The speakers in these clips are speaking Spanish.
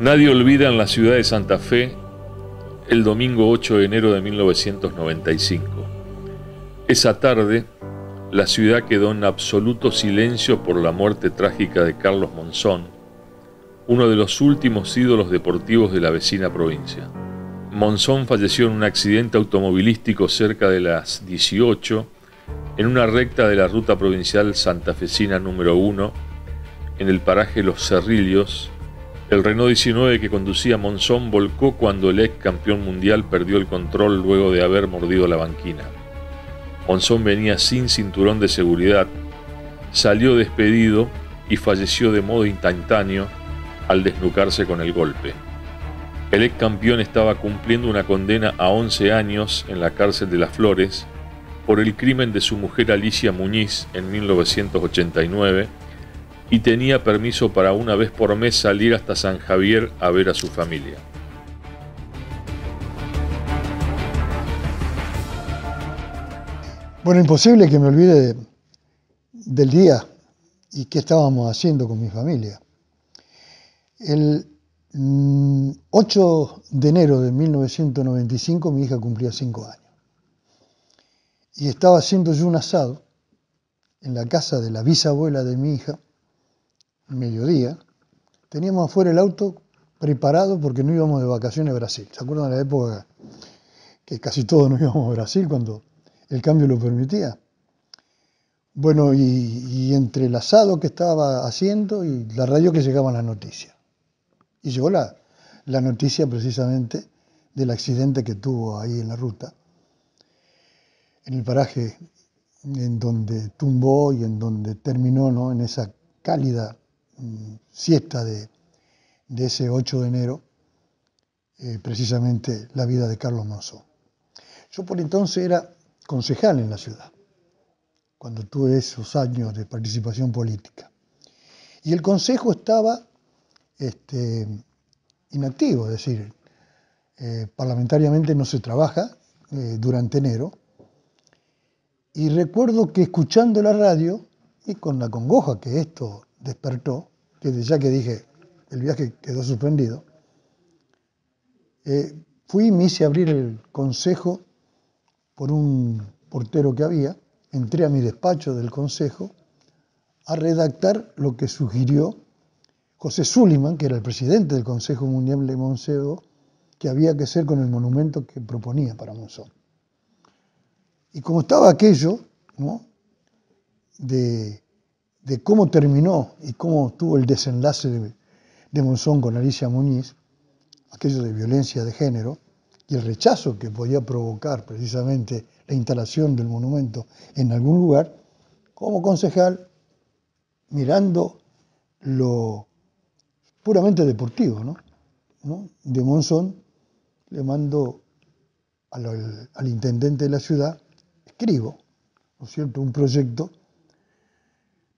Nadie olvida en la ciudad de Santa Fe el domingo 8 de enero de 1995. Esa tarde, la ciudad quedó en absoluto silencio por la muerte trágica de Carlos Monzón, uno de los últimos ídolos deportivos de la vecina provincia. Monzón falleció en un accidente automovilístico cerca de las 18 en una recta de la ruta provincial santafesina número 1, en el paraje Los Cerrillos. El Renault 19 que conducía Monzón volcó cuando el ex campeón mundial perdió el control luego de haber mordido la banquina. Monzón venía sin cinturón de seguridad, salió despedido y falleció de modo instantáneo al desnucarse con el golpe. El ex campeón estaba cumpliendo una condena a 11 años en la cárcel de Las Flores por el crimen de su mujer Alicia Muñiz en 1989 y tenía permiso para una vez por mes salir hasta San Javier a ver a su familia. Bueno, imposible que me olvide del día y qué estábamos haciendo con mi familia. El 8 de enero de 1995 mi hija cumplía 5 años. Y estaba haciendo yo un asado en la casa de la bisabuela de mi hija, mediodía. Teníamos afuera el auto preparado porque no íbamos de vacaciones a Brasil. ¿Se acuerdan de la época que casi todos nos íbamos a Brasil cuando el cambio lo permitía? Bueno, y entre el asado que estaba haciendo y la radio que llegaban las noticias. Y llegó la noticia precisamente del accidente que tuvo ahí en la ruta, en el paraje en donde tumbó y en donde terminó, ¿no?, en esa cálida siesta de ese 8 de enero, precisamente la vida de Carlos Monzón. Yo por entonces era concejal en la ciudad, cuando tuve esos años de participación política. Y el consejo estaba inactivo, es decir, parlamentariamente no se trabaja durante enero. Y recuerdo que escuchando la radio, y con la congoja que esto despertó, que desde ya que dije, el viaje quedó suspendido, fui y me hice abrir el consejo por un portero que había, entré a mi despacho del consejo a redactar lo que sugirió José Suliman, que era el presidente del Consejo Mundial de Monzón, que había que hacer con el monumento que proponía para Monzón. Y como estaba aquello, ¿no?, de cómo terminó y cómo tuvo el desenlace de Monzón con Alicia Muñiz, aquello de violencia de género, y el rechazo que podía provocar precisamente la instalación del monumento en algún lugar, como concejal, mirando lo puramente deportivo, ¿no?, de Monzón, le mando al intendente de la ciudad, escribo, ¿no es cierto?, un proyecto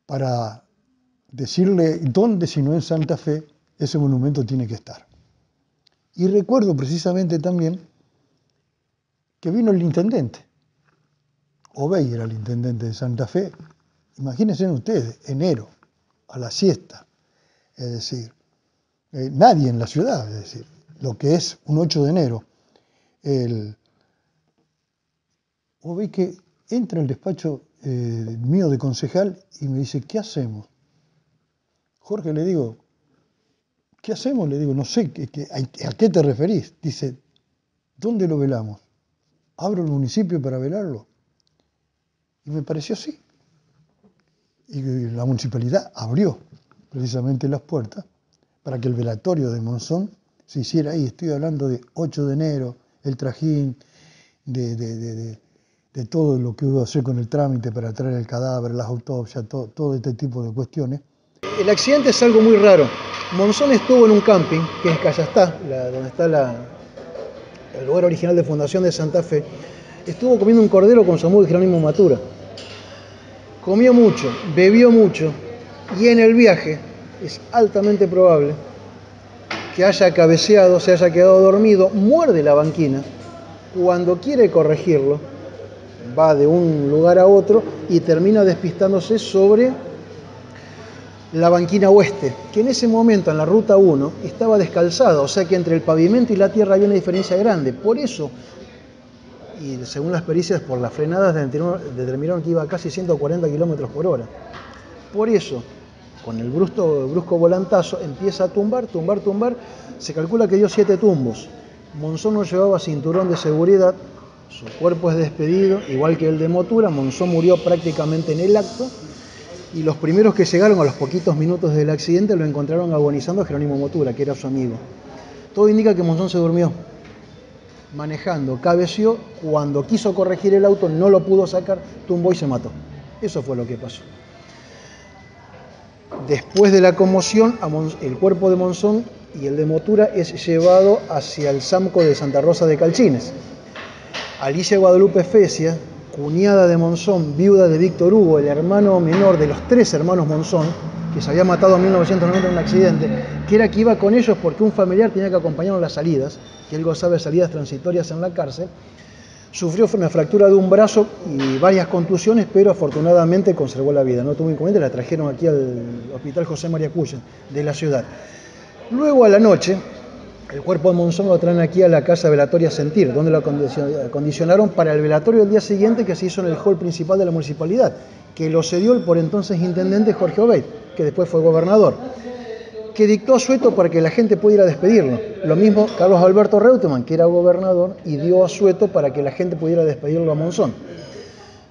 para decirle dónde, si no en Santa Fe, ese monumento tiene que estar. Y recuerdo precisamente también que vino el intendente, Obey era el intendente de Santa Fe. Imagínense ustedes, enero, a la siesta, es decir, nadie en la ciudad, es decir, lo que es un 8 de enero, Obey que entra en el despacho mío de concejal y me dice, ¿qué hacemos? Jorge, le digo, ¿qué hacemos? Le digo, no sé, ¿a qué te referís? Dice, ¿dónde lo velamos? ¿Abro el municipio para velarlo? Y me pareció sí. Y la municipalidad abrió precisamente las puertas para que el velatorio de Monzón se hiciera ahí. Estoy hablando de 8 de enero, el trajín, de todo lo que hubo que hacer con el trámite para traer el cadáver, las autopsias, todo este tipo de cuestiones. El accidente es algo muy raro. Monzón estuvo en un camping, que es Callastá, donde está el lugar original de fundación de Santa Fe. Estuvo comiendo un cordero con Samuel Jerónimo Matura. Comió mucho, bebió mucho, y en el viaje es altamente probable que haya cabeceado, se haya quedado dormido, muerde la banquina. Cuando quiere corregirlo, va de un lugar a otro y termina despistándose sobre la banquina oeste, que en ese momento en la ruta 1 estaba descalzada, o sea que entre el pavimento y la tierra había una diferencia grande. Por eso, y según las pericias por las frenadas determinaron que iba a casi 140 kilómetros por hora. Por eso, con el brusco volantazo, empieza a tumbar, se calcula que dio 7 tumbos. Monzón no llevaba cinturón de seguridad, su cuerpo es despedido, igual que el de Motura. Monzón murió prácticamente en el acto, y los primeros que llegaron a los poquitos minutos del accidente lo encontraron agonizando a Jerónimo Motura, que era su amigo. Todo indica que Monzón se durmió manejando, cabeció, cuando quiso corregir el auto no lo pudo sacar, tumbó y se mató. Eso fue lo que pasó. Después de la conmoción, el cuerpo de Monzón y el de Motura es llevado hacia el SAMCO de Santa Rosa de Calchines. Alicia Guadalupe Fecia, cuñada de Monzón, viuda de Víctor Hugo, el hermano menor de los 3 hermanos Monzón, que se había matado en 1990 en un accidente, que era que iba con ellos porque un familiar tenía que acompañarlo en las salidas, que él gozaba de salidas transitorias en la cárcel, sufrió una fractura de un brazo y varias contusiones, pero afortunadamente conservó la vida. No tuvo inconveniente, la trajeron aquí al Hospital José María Cuyen de la ciudad. Luego a la noche, el cuerpo de Monzón lo traen aquí a la Casa Velatoria Sentir, donde lo acondicionaron para el velatorio del día siguiente, que se hizo en el hall principal de la municipalidad, que lo cedió el por entonces intendente Jorge Obeid, que después fue gobernador, que dictó asueto para que la gente pudiera despedirlo. Lo mismo Carlos Alberto Reutemann, que era gobernador, y dio asueto para que la gente pudiera despedirlo a Monzón.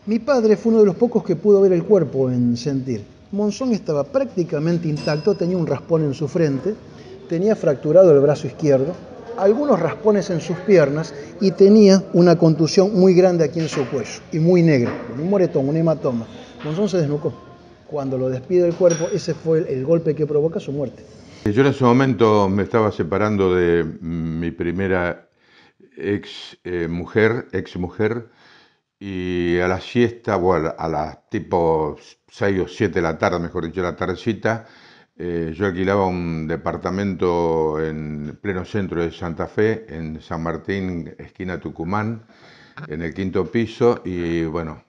Mi padre fue uno de los pocos que pudo ver el cuerpo en Sentir. Monzón estaba prácticamente intacto, tenía un raspón en su frente, tenía fracturado el brazo izquierdo, algunos raspones en sus piernas y tenía una contusión muy grande aquí en su cuello y muy negra, con un moretón, un hematoma. Monzón se desnucó. Cuando lo despide el cuerpo, ese fue el golpe que provoca su muerte. Yo en ese momento me estaba separando de mi primera ex mujer, y a la siesta, bueno, a las tipo 6 o 7 de la tarde, mejor dicho, la tardecita, yo alquilaba un departamento en pleno centro de Santa Fe, en San Martín, esquina Tucumán, en el 5.º piso, y bueno,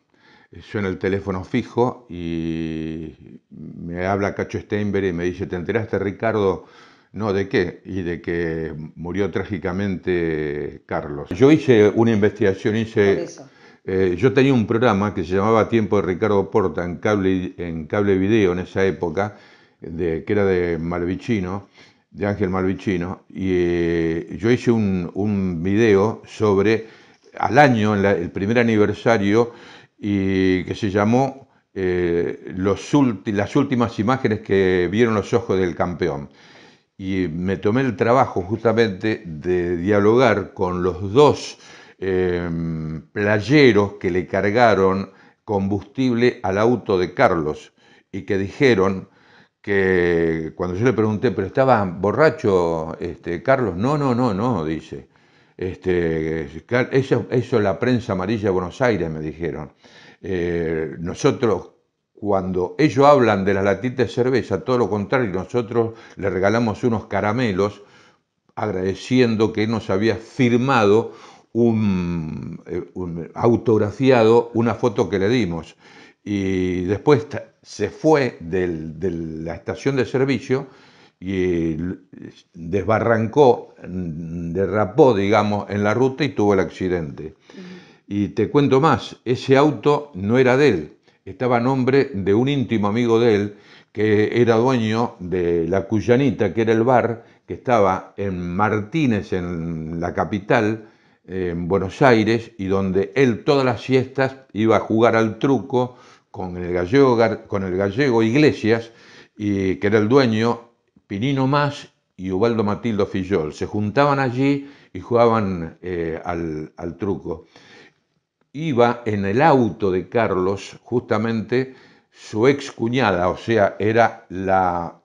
suena el teléfono fijo y me habla Cacho Steinberg y me dice: ¿te enteraste, Ricardo? No, ¿de qué? Y de que murió trágicamente Carlos. Yo hice una investigación, yo tenía un programa que se llamaba Tiempo de Ricardo Porta en cable video en esa época, que era de Malvicino, de Ángel Malvicino, y yo hice un video sobre, al año, el primer aniversario, y que se llamó Las últimas imágenes que vieron los ojos del campeón. Y me tomé el trabajo justamente de dialogar con los 2 playeros que le cargaron combustible al auto de Carlos y que dijeron que, cuando yo le pregunté, ¿pero estaba borracho Carlos? No, dice. Eso es la prensa amarilla de Buenos Aires, me dijeron. Nosotros, cuando ellos hablan de las latitas de cerveza, todo lo contrario, nosotros le regalamos unos caramelos agradeciendo que él nos había firmado autografiado una foto que le dimos. Y después se fue de la estación de servicio y desbarrancó, derrapó, digamos, en la ruta y tuvo el accidente. Y te cuento más, ese auto no era de él, estaba a nombre de un íntimo amigo de él, que era dueño de La Cuyanita, que era el bar que estaba en Martínez, en la capital, en Buenos Aires, y donde él todas las siestas iba a jugar al truco con el gallego Iglesias, y que era el dueño, Pinino Más y Ubaldo Matildo Fillol. Se juntaban allí y jugaban al truco. Iba en el auto de Carlos justamente su ex cuñada, o sea, era la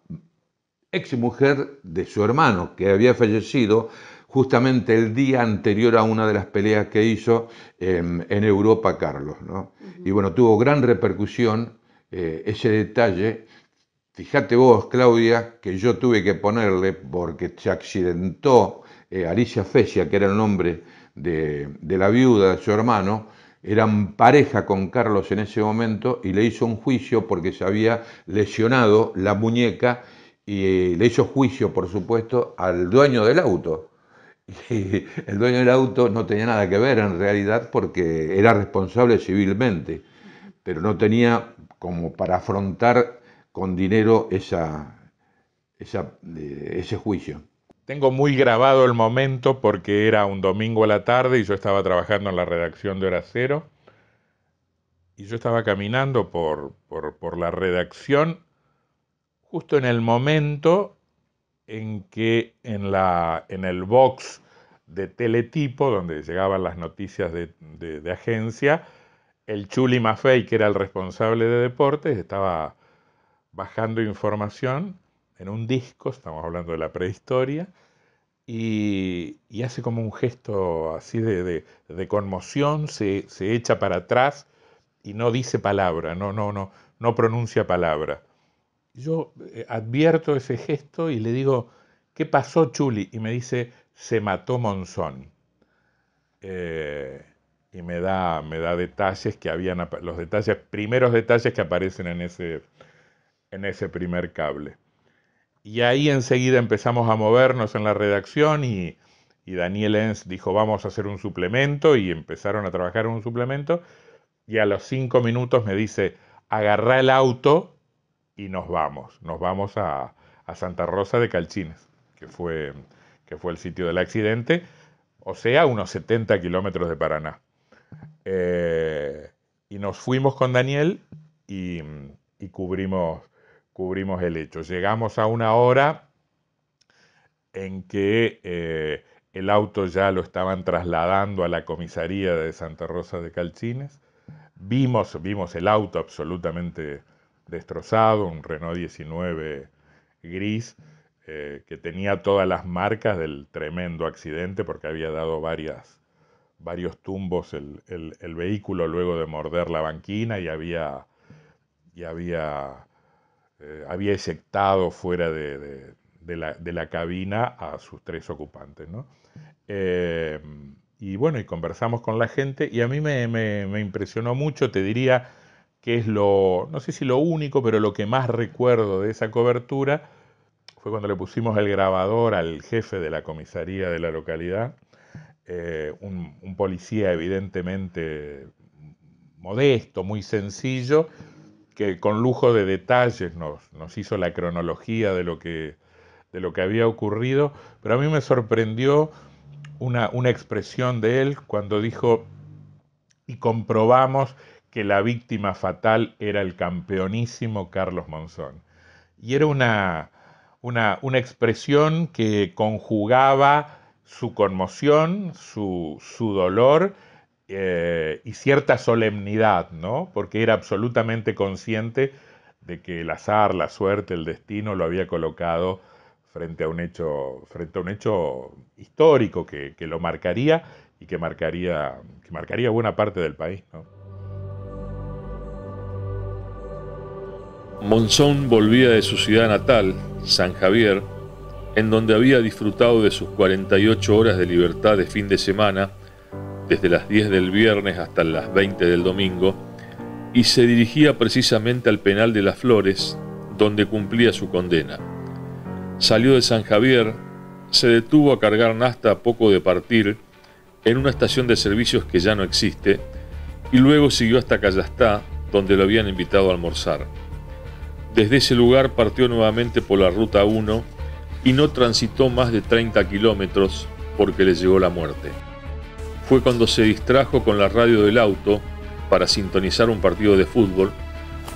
ex mujer de su hermano, que había fallecido justamente el día anterior a una de las peleas que hizo en Europa Carlos, ¿no? Y bueno, tuvo gran repercusión ese detalle. Fíjate vos, Claudia, que yo tuve que ponerle, porque se accidentó Alicia Fecia, que era el nombre de la viuda de su hermano, eran pareja con Carlos en ese momento y le hizo un juicio porque se había lesionado la muñeca y le hizo juicio, por supuesto, al dueño del auto. Y el dueño del auto no tenía nada que ver en realidad porque era responsable civilmente, pero no tenía como para afrontar con dinero ese juicio. Tengo muy grabado el momento porque era un domingo a la tarde y yo estaba trabajando en la redacción de Hora Cero y yo estaba caminando por la redacción justo en el momento en que en el box de Teletipo, donde llegaban las noticias de agencia, el Chuli Maffei, que era el responsable de deportes, estaba bajando información en un disco, estamos hablando de la prehistoria, y hace como un gesto así de conmoción, se echa para atrás y no dice palabra, no pronuncia palabra. Yo advierto ese gesto y le digo, ¿qué pasó, Chuli? Y me dice, se mató Monzón. Y me da detalles que habían, los primeros detalles que aparecen en ese primer cable. Y ahí enseguida empezamos a movernos en la redacción y Daniel Enz dijo, vamos a hacer un suplemento, y empezaron a trabajar en un suplemento, y a los 5 minutos me dice, agarrá el auto y nos vamos a Santa Rosa de Calchines, que fue el sitio del accidente, o sea, unos 70 kilómetros de Paraná. Y nos fuimos con Daniel y cubrimos el hecho. Llegamos a una hora en que el auto ya lo estaban trasladando a la comisaría de Santa Rosa de Calchines. Vimos el auto absolutamente destrozado, un Renault 19 gris, que tenía todas las marcas del tremendo accidente porque había dado varios tumbos el vehículo luego de morder la banquina y había eyectado fuera de la cabina a sus 3 ocupantes, ¿no? Y bueno, y conversamos con la gente y a mí me impresionó mucho, te diría que es no sé si lo único, pero lo que más recuerdo de esa cobertura fue cuando le pusimos el grabador al jefe de la comisaría de la localidad, un policía evidentemente modesto, muy sencillo, que con lujo de detalles nos hizo la cronología de lo que había ocurrido, pero a mí me sorprendió una expresión de él cuando dijo, y comprobamos que la víctima fatal era el campeonísimo Carlos Monzón. Y era una expresión que conjugaba su conmoción, su dolor, y cierta solemnidad, ¿no? Porque era absolutamente consciente de que el azar, la suerte, el destino lo había colocado frente a un hecho histórico que lo marcaría y que marcaría buena parte del país, ¿no? Monzón volvía de su ciudad natal, San Javier, en donde había disfrutado de sus 48 horas de libertad de fin de semana, desde las 10 del viernes hasta las 20 del domingo, y se dirigía precisamente al penal de Las Flores, donde cumplía su condena. Salió de San Javier, se detuvo a cargar nafta a poco de partir en una estación de servicios que ya no existe, y luego siguió hasta Callastá, donde lo habían invitado a almorzar. Desde ese lugar partió nuevamente por la Ruta 1 y no transitó más de 30 kilómetros porque le llegó la muerte. Fue cuando se distrajo con la radio del auto para sintonizar un partido de fútbol,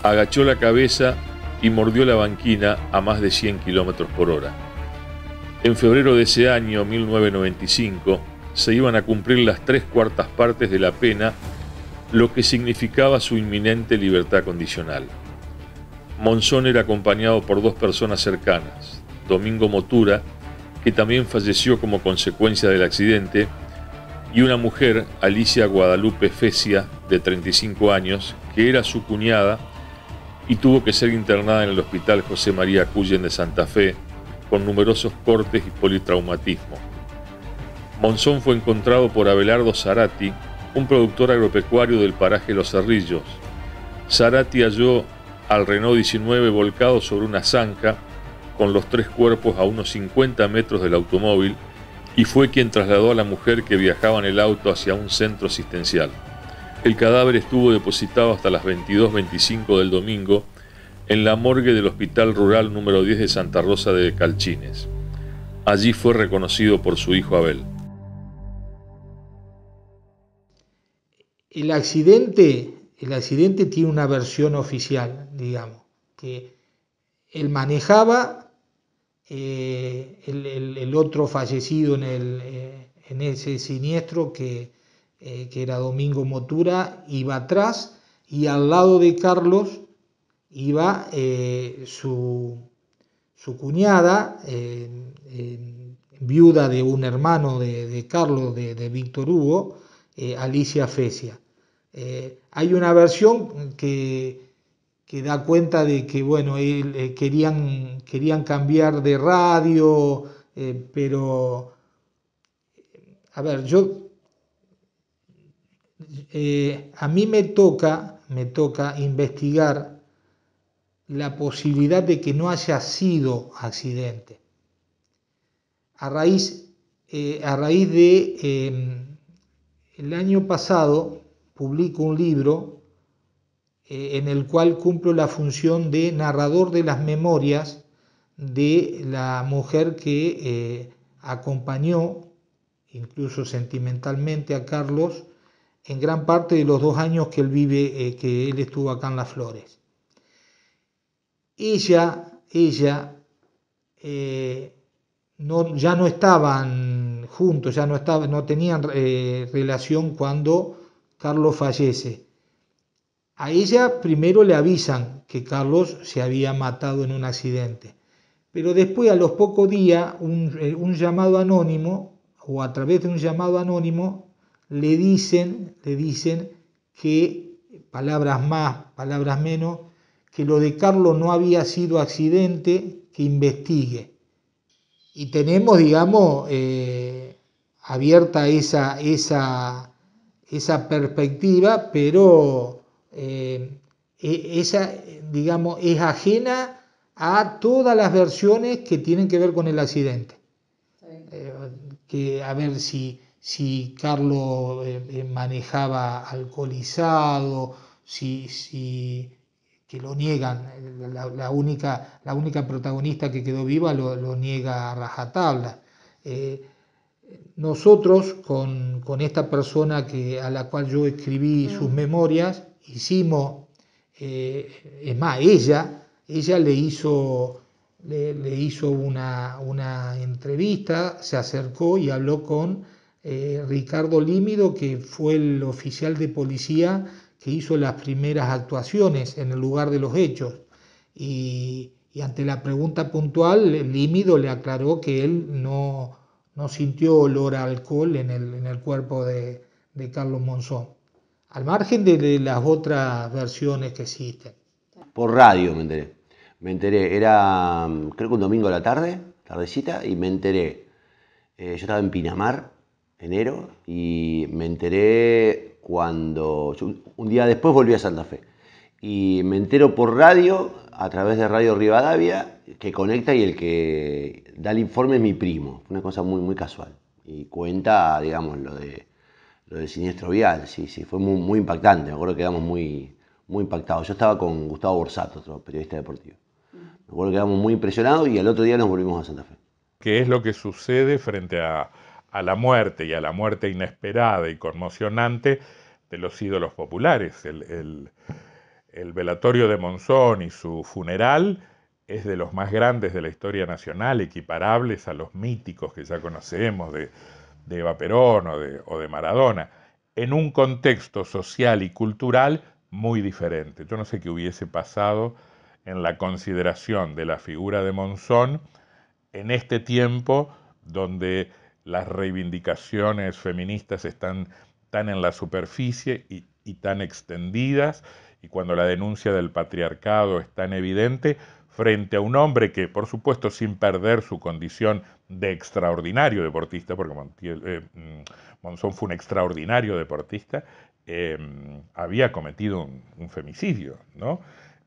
agachó la cabeza y mordió la banquina a más de 100 kilómetros por hora. En febrero de ese año, 1995, se iban a cumplir las 3/4 partes de la pena, lo que significaba su inminente libertad condicional. Monzón era acompañado por 2 personas cercanas, Domingo Motura, que también falleció como consecuencia del accidente, y una mujer, Alicia Guadalupe Fecia, de 35 años, que era su cuñada y tuvo que ser internada en el Hospital José María Cullen de Santa Fe, con numerosos cortes y politraumatismo. Monzón fue encontrado por Abelardo Zarati, un productor agropecuario del paraje Los Cerrillos. Zarati halló al Renault 19 volcado sobre una zanja con los 3 cuerpos a unos 50 metros del automóvil y fue quien trasladó a la mujer que viajaba en el auto hacia un centro asistencial. El cadáver estuvo depositado hasta las 22:25 del domingo en la morgue del Hospital Rural número 10 de Santa Rosa de Calchines. Allí fue reconocido por su hijo Abel. El accidente tiene una versión oficial, digamos, que él manejaba, el otro fallecido en ese siniestro que era Domingo Motura, iba atrás, y al lado de Carlos iba su cuñada, viuda de un hermano de Carlos, de Víctor Hugo, Alicia Fecia. Hay una versión que da cuenta de que, bueno, querían cambiar de radio, pero, a ver, a mí me toca investigar la posibilidad de que no haya sido accidente. A raíz de el año pasado publico un libro en el cual cumplo la función de narrador de las memorias de la mujer que acompañó, incluso sentimentalmente, a Carlos en gran parte de los 2 años que él estuvo acá en Las Flores. Ella ya no estaban juntos, no tenían relación cuando Carlos fallece. A ella primero le avisan que Carlos se había matado en un accidente, pero después, a los pocos días, un llamado anónimo, o a través de un llamado anónimo, le dicen que, palabras más, palabras menos, que lo de Carlos no había sido accidente, que investigue. Y tenemos, digamos, abierta esa perspectiva, pero esa, digamos, es ajena a todas las versiones que tienen que ver con el accidente. Que a ver si Carlos manejaba alcoholizado, que lo niegan, la única protagonista que quedó viva lo niega a rajatabla. Nosotros con esta persona a la cual yo escribí sus memorias, hicimos, es más, ella le hizo una entrevista, se acercó y habló con Ricardo Límido, que fue el oficial de policía que hizo las primeras actuaciones en el lugar de los hechos, y ante la pregunta puntual, Límido le aclaró que él no sintió olor a alcohol en el cuerpo de Carlos Monzón, al margen de las otras versiones que existen. Por radio me enteré, era creo que un domingo a la tardecita, y me enteré, yo estaba en Pinamar, enero, y me enteré cuando, un día después volví a Santa Fe, y me entero por radio, a través de Radio Rivadavia, que conecta, y el que da el informe es mi primo, una cosa muy, muy casual, y cuenta, digamos, lo del siniestro vial. Sí, fue muy, muy impactante, me acuerdo que quedamos muy impactados. Yo estaba con Gustavo Borsato, otro periodista deportivo. Me acuerdo que quedamos muy impresionados, y al otro día nos volvimos a Santa Fe. ¿Qué es lo que sucede frente a la muerte, y a la muerte inesperada y conmocionante de los ídolos populares? El velatorio de Monzón y su funeral es de los más grandes de la historia nacional, equiparables a los míticos que ya conocemos de Eva Perón o de Maradona, en un contexto social y cultural muy diferente. Yo no sé qué hubiese pasado en la consideración de la figura de Monzón en este tiempo donde las reivindicaciones feministas están tan en la superficie y tan extendidas, y cuando la denuncia del patriarcado es tan evidente, frente a un hombre que, por supuesto, sin perder su condición de extraordinario deportista, porque Monzón fue un extraordinario deportista, había cometido un femicidio, ¿no?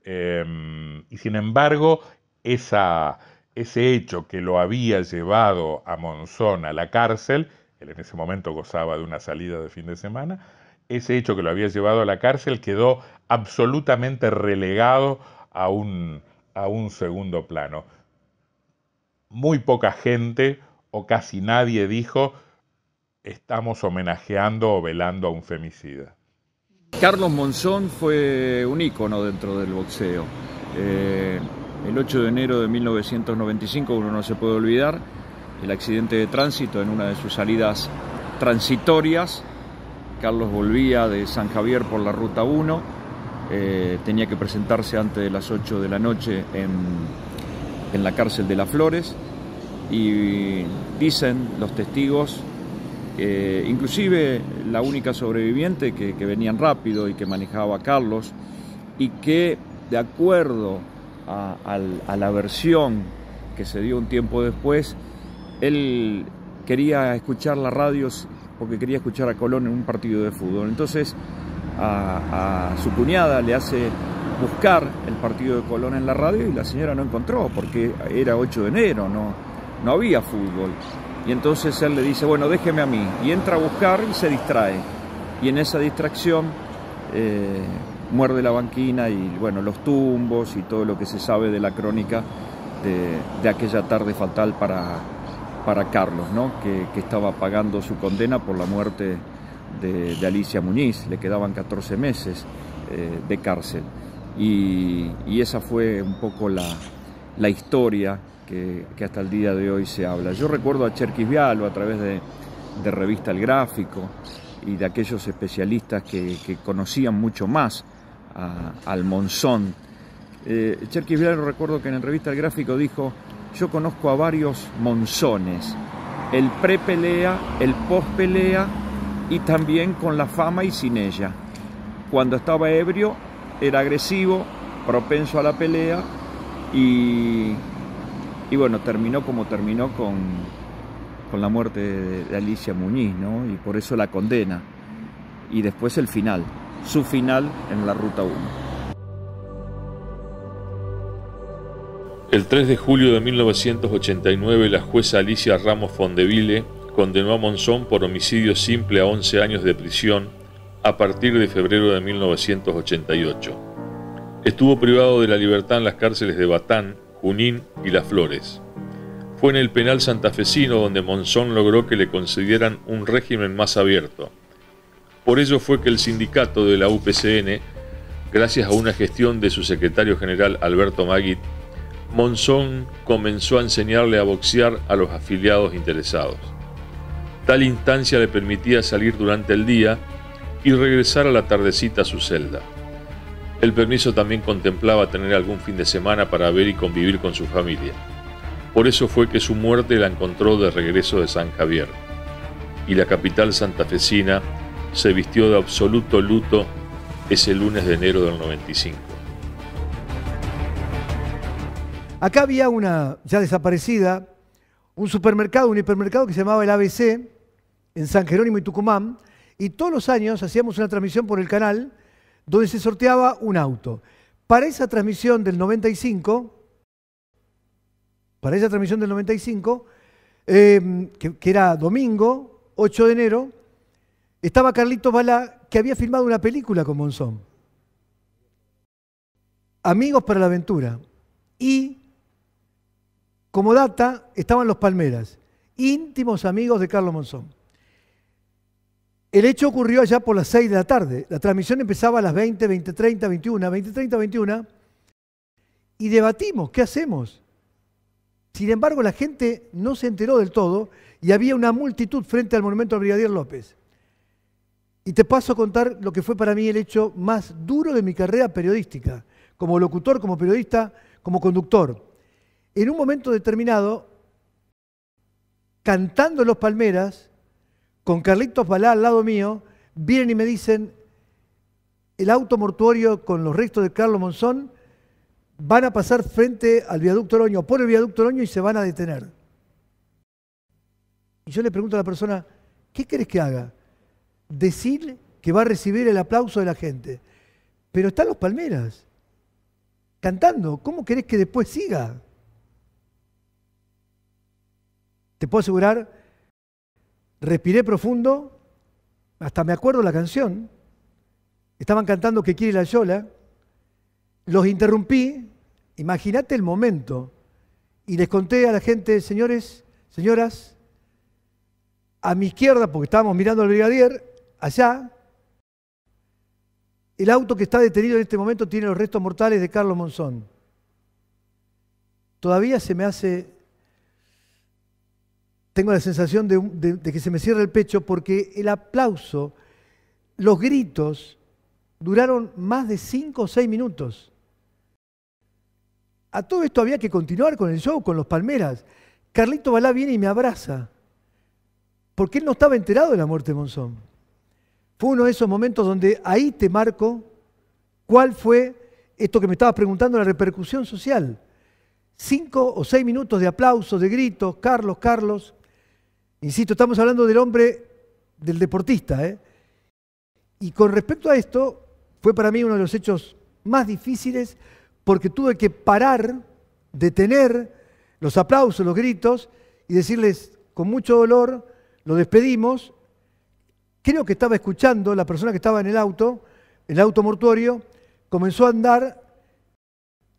Y sin embargo, ese hecho que lo había llevado a Monzón a la cárcel, él en ese momento gozaba de una salida de fin de semana, ese hecho que lo había llevado a la cárcel quedó absolutamente relegado a un segundo plano. Muy poca gente o casi nadie dijo: estamos homenajeando o velando a un femicida. Carlos Monzón fue un ícono dentro del boxeo. El 8 de enero de 1995, uno no se puede olvidar, el accidente de tránsito en una de sus salidas transitorias. Carlos volvía de San Javier por la Ruta 1, tenía que presentarse antes de las 8 de la noche en la cárcel de Las Flores, y dicen los testigos, inclusive la única sobreviviente, que venían rápido y que manejaba a Carlos, y que de acuerdo a la versión que se dio un tiempo después, él quería escuchar la radio porque quería escuchar a Colón en un partido de fútbol. Entonces a su cuñada le hace buscar el partido de Colón en la radio, y la señora no encontró porque era 8 de enero, no había fútbol. Y entonces él le dice: bueno, déjeme a mí, y entra a buscar y se distrae, y en esa distracción muerde la banquina, y bueno, los tumbos y todo lo que se sabe de la crónica de aquella tarde fatal para Carlos, ¿no? que estaba pagando su condena por la muerte de Alicia Muñiz. Le quedaban 14 meses de cárcel, y esa fue un poco la historia que hasta el día de hoy se habla. Yo recuerdo a Cherkis Viallo a través de Revista El Gráfico y de aquellos especialistas que conocían mucho más al Monzón. Cherkis Viallo, recuerdo que en Revista El Gráfico dijo: yo conozco a varios Monzones, el pre-pelea, el post-pelea, y también con la fama y sin ella. Cuando estaba ebrio era agresivo, propenso a la pelea, y bueno, terminó como terminó con la muerte de Alicia Muñiz, ¿no? Y por eso la condena. Y después el final, su final en la Ruta 1. El 3 de julio de 1989, la jueza Alicia Ramos Fondeville condenó a Monzón por homicidio simple a 11 años de prisión a partir de febrero de 1988. Estuvo privado de la libertad en las cárceles de Batán, Junín y Las Flores. Fue en el penal santafesino donde Monzón logró que le concedieran un régimen más abierto. Por ello fue que el sindicato de la UPCN, gracias a una gestión de su secretario general Alberto Maguit, Monzón comenzó a enseñarle a boxear a los afiliados interesados. Tal instancia le permitía salir durante el día y regresar a la tardecita a su celda. El permiso también contemplaba tener algún fin de semana para ver y convivir con su familia. Por eso fue que su muerte la encontró de regreso de San Javier, y la capital santafesina se vistió de absoluto luto ese lunes de enero del 95. Acá había una, ya desaparecida, un supermercado, un hipermercado que se llamaba el ABC, en San Jerónimo y Tucumán, y todos los años hacíamos una transmisión por el canal donde se sorteaba un auto. Para esa transmisión del 95, que era domingo, 8 de enero, estaba Carlitos Balá, que había filmado una película con Monzón. Amigos para la Aventura. Y como data estaban los Palmeras, íntimos amigos de Carlos Monzón. El hecho ocurrió allá por las 6 de la tarde. La transmisión empezaba a las 20, 20:30, 21, 20:30, 21, y debatimos, ¿qué hacemos? Sin embargo, la gente no se enteró del todo y había una multitud frente al monumento al Brigadier López. Y te paso a contar lo que fue para mí el hecho más duro de mi carrera periodística, como locutor, como periodista, como conductor. En un momento determinado, cantando Los Palmeras, con Carlitos Balá al lado mío, vienen y me dicen: el auto mortuorio con los restos de Carlos Monzón van a pasar frente al viaducto Oroño, por el viaducto Oroño y se van a detener. Y yo le pregunto a la persona, ¿qué querés que haga? Decir que va a recibir el aplauso de la gente. Pero están los Palmeras cantando. ¿Cómo querés que después siga? Te puedo asegurar, respiré profundo, hasta me acuerdo la canción. Estaban cantando Que quiere la Yola. Los interrumpí, imagínate el momento, y les conté a la gente, señores, señoras, a mi izquierda, porque estábamos mirando al brigadier, allá, el auto que está detenido en este momento tiene los restos mortales de Carlos Monzón. Todavía se me hace, tengo la sensación de que se me cierra el pecho porque el aplauso, los gritos, duraron más de 5 o 6 minutos. A todo esto había que continuar con el show, con los Palmeras. Carlito Balá viene y me abraza, porque él no estaba enterado de la muerte de Monzón. Fue uno de esos momentos donde ahí te marco cuál fue esto que me estabas preguntando, la repercusión social. 5 o 6 minutos de aplausos, de gritos, Carlos, Carlos. Insisto, estamos hablando del hombre, del deportista, ¿eh? Y con respecto a esto, fue para mí uno de los hechos más difíciles porque tuve que parar, detener los aplausos, los gritos y decirles con mucho dolor, lo despedimos. Creo que estaba escuchando la persona que estaba en el auto mortuorio, comenzó a andar,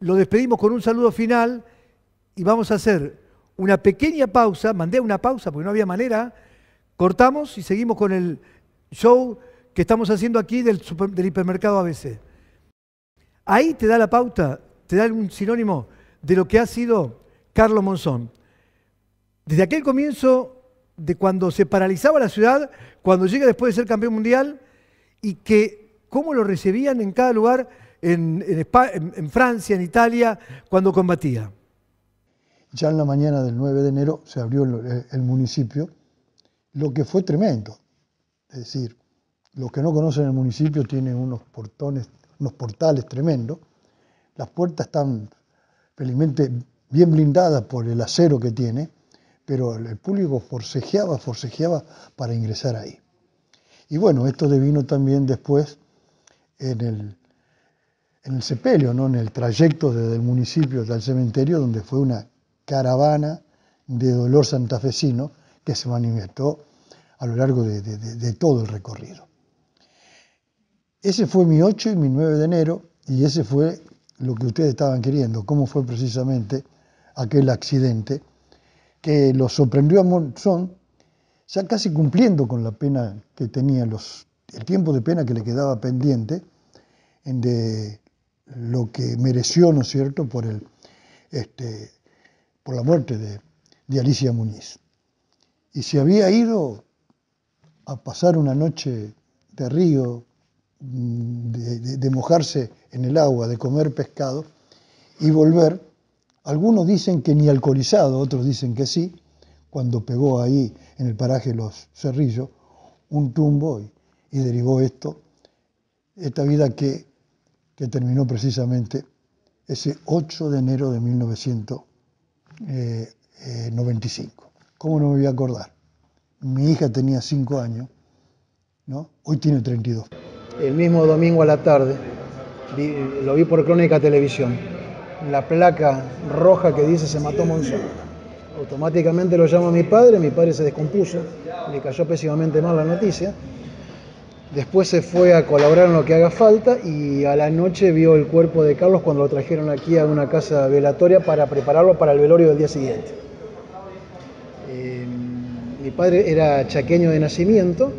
lo despedimos con un saludo final y vamos a hacer una pequeña pausa, mandé una pausa porque no había manera, cortamos y seguimos con el show que estamos haciendo aquí del hipermercado ABC. Ahí te da la pauta, te da un sinónimo de lo que ha sido Carlos Monzón. Desde aquel comienzo de cuando se paralizaba la ciudad, cuando llega después de ser campeón mundial, y que cómo lo recibían en cada lugar, en Francia, en Italia, cuando combatía. Ya en la mañana del 9 de enero se abrió el municipio, lo que fue tremendo. Es decir, los que no conocen el municipio tienen unos portales tremendos. Las puertas están felizmente bien blindadas por el acero que tiene, pero el público forcejeaba para ingresar ahí. Y bueno, esto devino también después en el sepelio, ¿no? En el trayecto desde el municipio hasta el cementerio, donde fue una caravana de dolor santafesino que se manifestó a lo largo de todo el recorrido. Ese fue mi 8 y mi 9 de enero, y ese fue lo que ustedes estaban queriendo, cómo fue precisamente aquel accidente que lo sorprendió a Monzón, ya casi cumpliendo con la pena que tenía, el tiempo de pena que le quedaba pendiente, de lo que mereció, ¿no es cierto?, por la muerte de Alicia Muñiz. Y se había ido a pasar una noche de río, de mojarse en el agua, de comer pescado y volver. Algunos dicen que ni alcoholizado, otros dicen que sí, cuando pegó ahí en el paraje Los Cerrillos un tumbo y derivó esta vida que terminó precisamente ese 8 de enero de 1995. ¿Cómo no me voy a acordar? Mi hija tenía 5 años, ¿no? Hoy tiene 32. El mismo domingo a la tarde, lo vi por Crónica Televisión, la placa roja que dice se mató Monzón. Automáticamente lo llamo a mi padre se descompuso, le cayó pésimamente mal la noticia. Después se fue a colaborar en lo que haga falta y a la noche vio el cuerpo de Carlos cuando lo trajeron aquí a una casa velatoria para prepararlo para el velorio del día siguiente. Mi padre era chaqueño de nacimiento.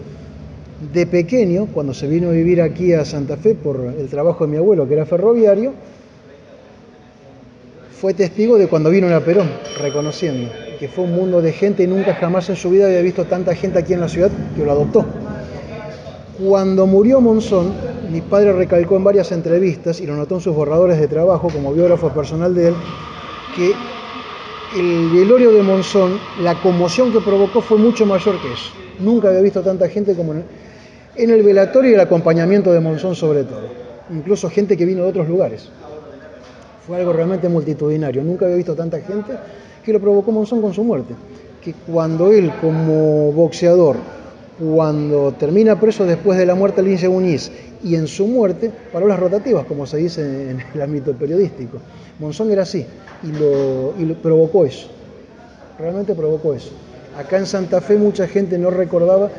De pequeño, cuando se vino a vivir aquí a Santa Fe por el trabajo de mi abuelo, que era ferroviario, fue testigo de cuando vino a Perón, reconociendo que fue un mundo de gente y nunca jamás en su vida había visto tanta gente aquí en la ciudad que lo adoptó. Cuando murió Monzón, mi padre recalcó en varias entrevistas, y lo notó en sus borradores de trabajo como biógrafo personal de él, que el velorio de Monzón, la conmoción que provocó fue mucho mayor que eso. Nunca había visto tanta gente como en el velatorio y el acompañamiento de Monzón sobre todo. Incluso gente que vino de otros lugares. Fue algo realmente multitudinario. Nunca había visto tanta gente, que lo provocó Monzón con su muerte. Que cuando él, como boxeador, cuando termina preso después de la muerte de Lince Muñiz y en su muerte, paró las rotativas, como se dice en el ámbito periodístico. Monzón era así y lo provocó eso. Realmente provocó eso. Acá en Santa Fe mucha gente no recordaba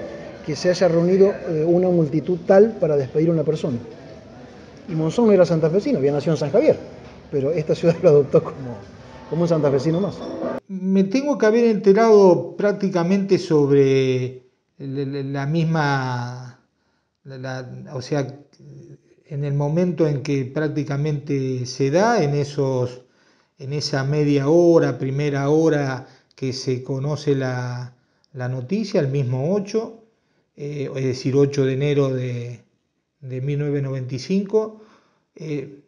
que se haya reunido una multitud tal para despedir a una persona. Y Monzón no era santafesino, había nacido en San Javier, pero esta ciudad lo adoptó como un santafesino más. Me tengo que haber enterado prácticamente sobre la misma, o sea, en el momento en que prácticamente se da, en esa media hora, primera hora que se conoce la noticia, el mismo 8, es decir, 8 de enero de 1995.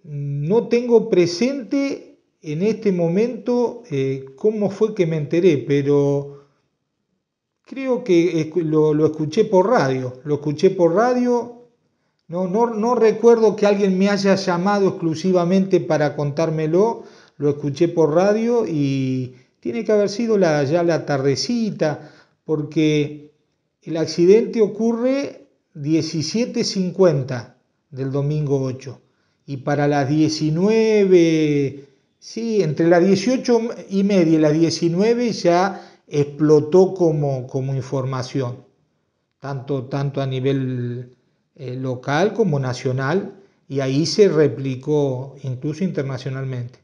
No tengo presente en este momento cómo fue que me enteré, pero creo que lo escuché por radio. No recuerdo que alguien me haya llamado exclusivamente para contármelo. Lo escuché por radio y tiene que haber sido ya la tardecita, porque el accidente ocurre 17:50 del domingo 8. Y para las 19, sí, entre las 18:30 y las 19 ya explotó como información, tanto a nivel local como nacional, y ahí se replicó incluso internacionalmente.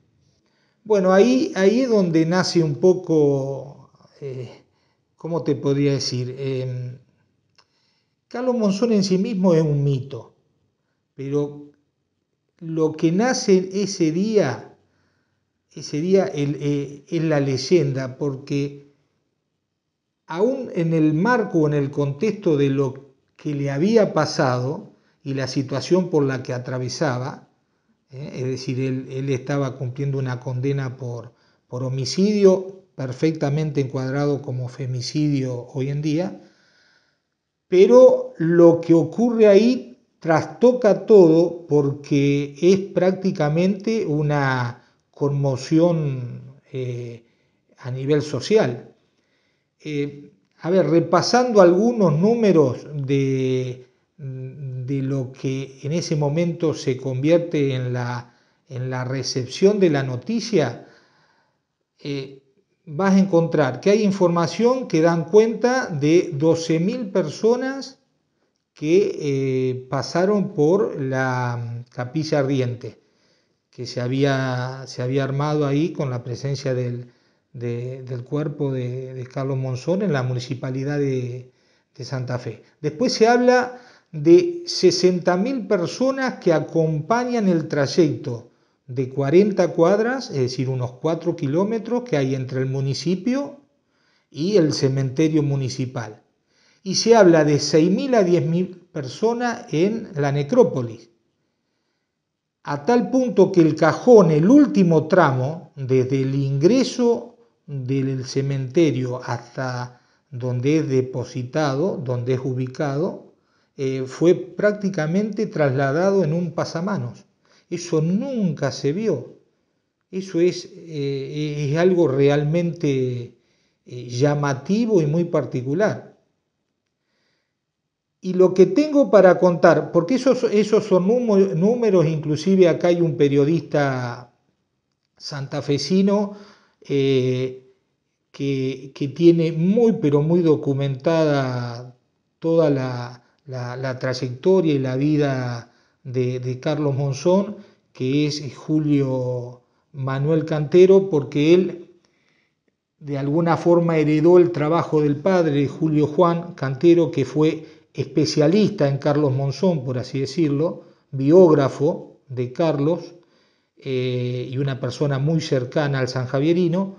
Bueno, ahí es donde nace un poco, ¿cómo te podría decir? Carlos Monzón en sí mismo es un mito, pero lo que nace ese día es la leyenda, porque aún en el marco, en el contexto de lo que le había pasado y la situación por la que atravesaba, es decir, él estaba cumpliendo una condena por homicidio, perfectamente encuadrado como femicidio hoy en día, pero lo que ocurre ahí trastoca todo, porque es prácticamente una conmoción a nivel social. Repasando algunos números de lo que en ese momento se convierte en la recepción de la noticia, vas a encontrar que hay información que dan cuenta de 12.000 personas que pasaron por la Capilla Ardiente, que se había armado ahí con la presencia del cuerpo de Carlos Monzón en la municipalidad de Santa Fe. Después se habla de 60.000 personas que acompañan el trayecto de 40 cuadras, es decir, unos 4 kilómetros que hay entre el municipio y el cementerio municipal. Y se habla de 6.000 a 10.000 personas en la necrópolis, a tal punto que el cajón, el último tramo, desde el ingreso del cementerio hasta donde es depositado, donde es ubicado, fue prácticamente trasladado en un pasamanos. Eso nunca se vio. Eso es algo realmente llamativo y muy particular. Y lo que tengo para contar, porque esos son números, inclusive acá hay un periodista santafesino que tiene muy, pero muy documentada toda la trayectoria y la vida de Carlos Monzón, que es Julio Manuel Cantero, porque él de alguna forma heredó el trabajo del padre, Julio Juan Cantero, que fue especialista en Carlos Monzón, por así decirlo, biógrafo de Carlos y una persona muy cercana al sanjavierino.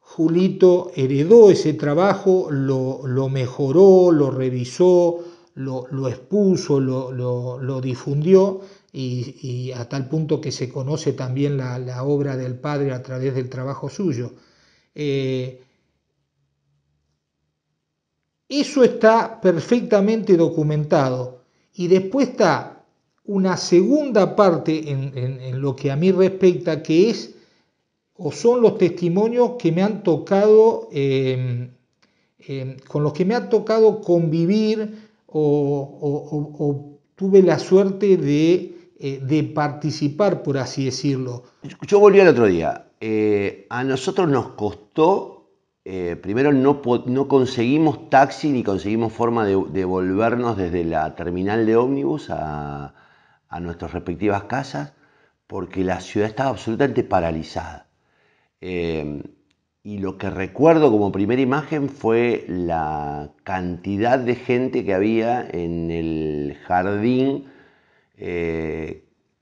Julito heredó ese trabajo, lo mejoró, lo revisó, lo expuso, lo difundió, y a tal punto que se conoce también la obra del padre a través del trabajo suyo. Eso está perfectamente documentado. Y después está una segunda parte en lo que a mí respecta, que es o son los testimonios que me han tocado, con los que me ha tocado convivir o tuve la suerte de participar, por así decirlo. Yo volví el otro día. A nosotros nos costó, primero no conseguimos taxi ni conseguimos forma de volvernos desde la terminal de ómnibus a nuestras respectivas casas, porque la ciudad estaba absolutamente paralizada. Y lo que recuerdo como primera imagen fue la cantidad de gente que había en el jardín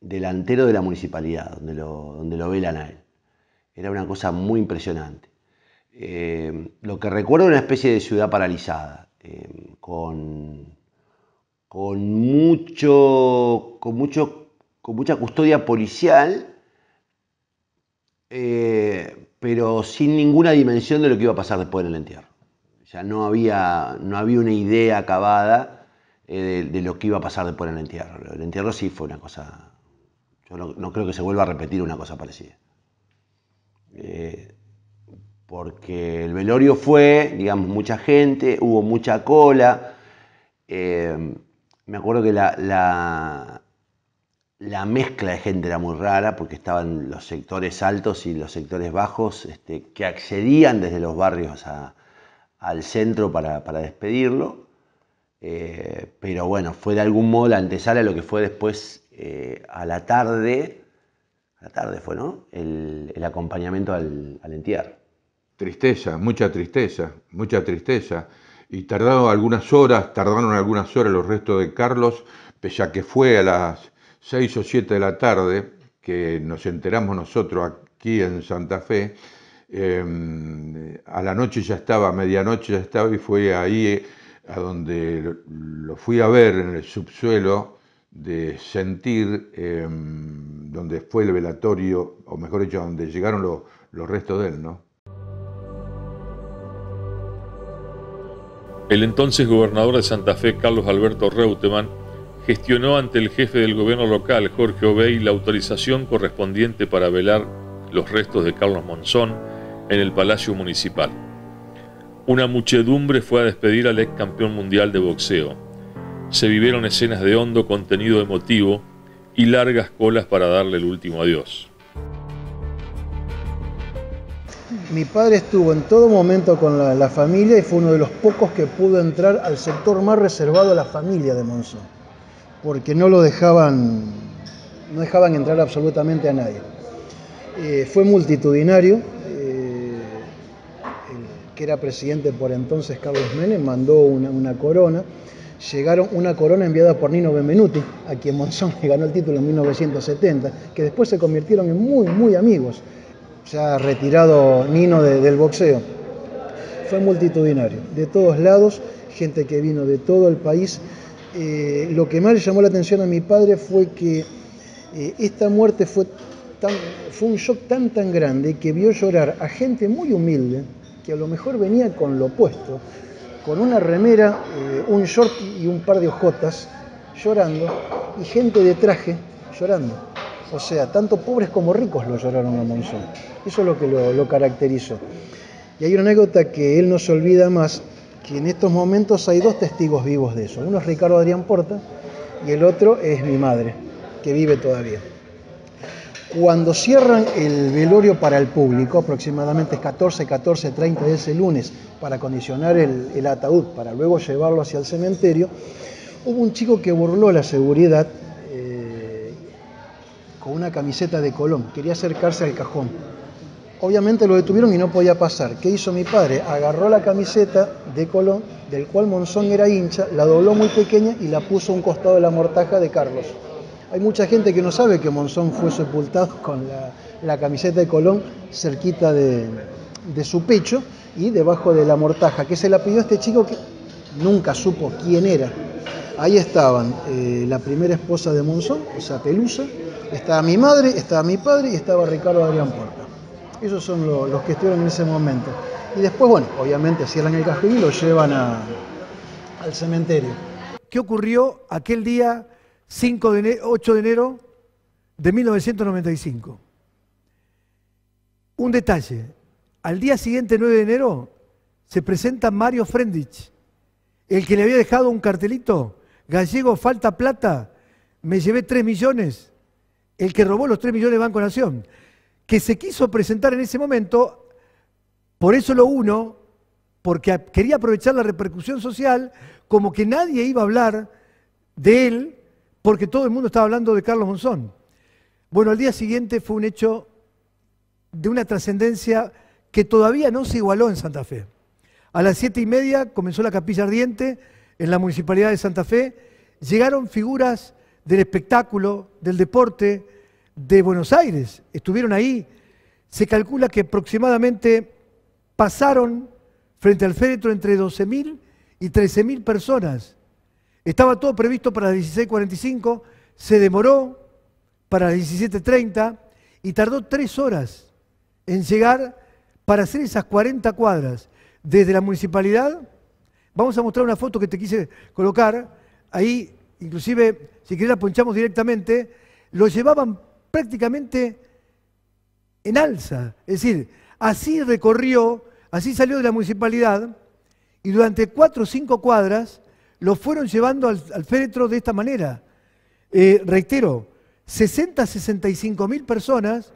delantero de la municipalidad, donde lo velan a él. Era una cosa muy impresionante. Lo que recuerdo era una especie de ciudad paralizada, con mucha custodia policial, pero sin ninguna dimensión de lo que iba a pasar después del entierro. Ya no había una idea acabada de lo que iba a pasar después del entierro. El entierro sí fue una cosa... Yo no creo que se vuelva a repetir una cosa parecida. Porque el velorio fue, digamos, mucha gente, hubo mucha cola. Me acuerdo que la mezcla de gente era muy rara, porque estaban los sectores altos y los sectores bajos que accedían desde los barrios al centro para despedirlo. Pero bueno, fue de algún modo la antesala de lo que fue después a la tarde fue, ¿no? El acompañamiento al entierro. Tristeza, mucha tristeza, mucha tristeza. Y tardaron algunas horas los restos de Carlos, pese a que fue a las 6 o 7 de la tarde, que nos enteramos nosotros aquí en Santa Fe. A la noche ya estaba, a medianoche ya estaba, y fue ahí a donde lo fui a ver, en el subsuelo de Sentir, donde fue el velatorio, o mejor dicho, donde llegaron los restos de él, ¿no? El entonces gobernador de Santa Fe, Carlos Alberto Reutemann, gestionó ante el jefe del gobierno local, Jorge Obey, la autorización correspondiente para velar los restos de Carlos Monzón en el Palacio Municipal. Una muchedumbre fue a despedir al ex campeón mundial de boxeo. Se vivieron escenas de hondo contenido emotivo y largas colas para darle el último adiós. Mi padre estuvo en todo momento con la familia y fue uno de los pocos que pudo entrar al sector más reservado a la familia de Monzón, porque no dejaban entrar absolutamente a nadie. Fue multitudinario, el que era presidente por entonces, Carlos Menem, mandó una corona. Llegaron una corona enviada por Nino Benvenuti, a quien Monzón le ganó el título en 1970, que después se convirtieron en muy, muy amigos, ya retirado Nino del boxeo. Fue multitudinario, de todos lados, gente que vino de todo el país. Lo que más le llamó la atención a mi padre fue que esta muerte fue un shock tan grande que vio llorar a gente muy humilde, que a lo mejor venía con lo opuesto, con una remera, un short y un par de ojotas, llorando, y gente de traje llorando. O sea, tanto pobres como ricos lo lloraron a Monzón. Eso es lo que lo caracterizó. Y hay una anécdota que él no se olvida más, que en estos momentos hay dos testigos vivos de eso. Uno es Ricardo Adrián Porta y el otro es mi madre, que vive todavía. Cuando cierran el velorio para el público, aproximadamente 14:30 de ese lunes, para acondicionar el ataúd, para luego llevarlo hacia el cementerio, hubo un chico que burló la seguridad con una camiseta de Colón, quería acercarse al cajón. Obviamente lo detuvieron y no podía pasar. ¿Qué hizo mi padre? Agarró la camiseta de Colón, del cual Monzón era hincha, la dobló muy pequeña y la puso a un costado de la mortaja de Carlos. Hay mucha gente que no sabe que Monzón fue sepultado con la camiseta de Colón cerquita de su pecho y debajo de la mortaja, que se la pidió a este chico que nunca supo quién era. Ahí estaban la primera esposa de Monzón, o sea, Pelusa, estaba mi madre, estaba mi padre y estaba Ricardo Adrián Porta. Esos son los que estuvieron en ese momento. Y después, bueno, obviamente cierran el cajón y lo llevan al cementerio. ¿Qué ocurrió aquel día 8 de enero de 1995. Un detalle, al día siguiente, 9 de enero, se presenta Mario Frendich, el que le había dejado un cartelito: Gallego, falta plata, me llevé 3 millones, el que robó los 3 millones de Banco Nación, que se quiso presentar en ese momento, por eso lo uno, porque quería aprovechar la repercusión social, como que nadie iba a hablar de él, porque todo el mundo estaba hablando de Carlos Monzón. Bueno, al día siguiente fue un hecho de una trascendencia que todavía no se igualó en Santa Fe. A las 7:30 comenzó la capilla ardiente en la Municipalidad de Santa Fe. Llegaron figuras del espectáculo, del deporte, de Buenos Aires. Estuvieron ahí. Se calcula que aproximadamente pasaron frente al féretro entre 12.000 y 13.000 personas. Estaba todo previsto para las 16:45, se demoró para las 17:30 y tardó 3 horas en llegar para hacer esas 40 cuadras. Desde la municipalidad, vamos a mostrar una foto que te quise colocar, ahí inclusive, si querés la ponchamos directamente, lo llevaban prácticamente en alza, es decir, así recorrió, así salió de la municipalidad y durante 4 o 5 cuadras lo fueron llevando al féretro de esta manera. Reitero, 65.000 personas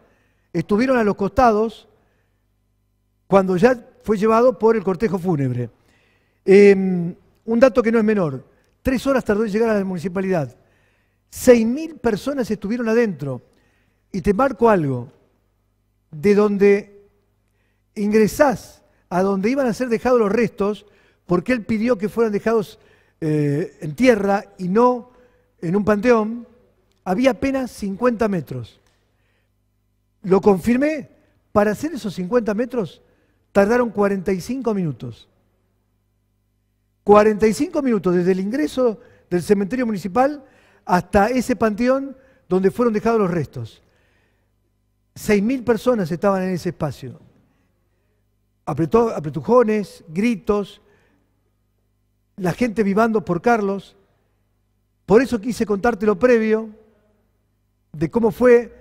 estuvieron a los costados cuando ya fue llevado por el cortejo fúnebre. Un dato que no es menor, 3 horas tardó en llegar a la municipalidad. 6.000 personas estuvieron adentro. Y te marco algo, de donde ingresás a donde iban a ser dejados los restos, porque él pidió que fueran dejados en tierra y no en un panteón, había apenas 50 metros. Lo confirmé, para hacer esos 50 metros tardaron 45 minutos. 45 minutos desde el ingreso del cementerio municipal hasta ese panteón donde fueron dejados los restos. 6.000 personas estaban en ese espacio. Apretujones, gritos, la gente vivando por Carlos. Por eso quise contarte lo previo de cómo fue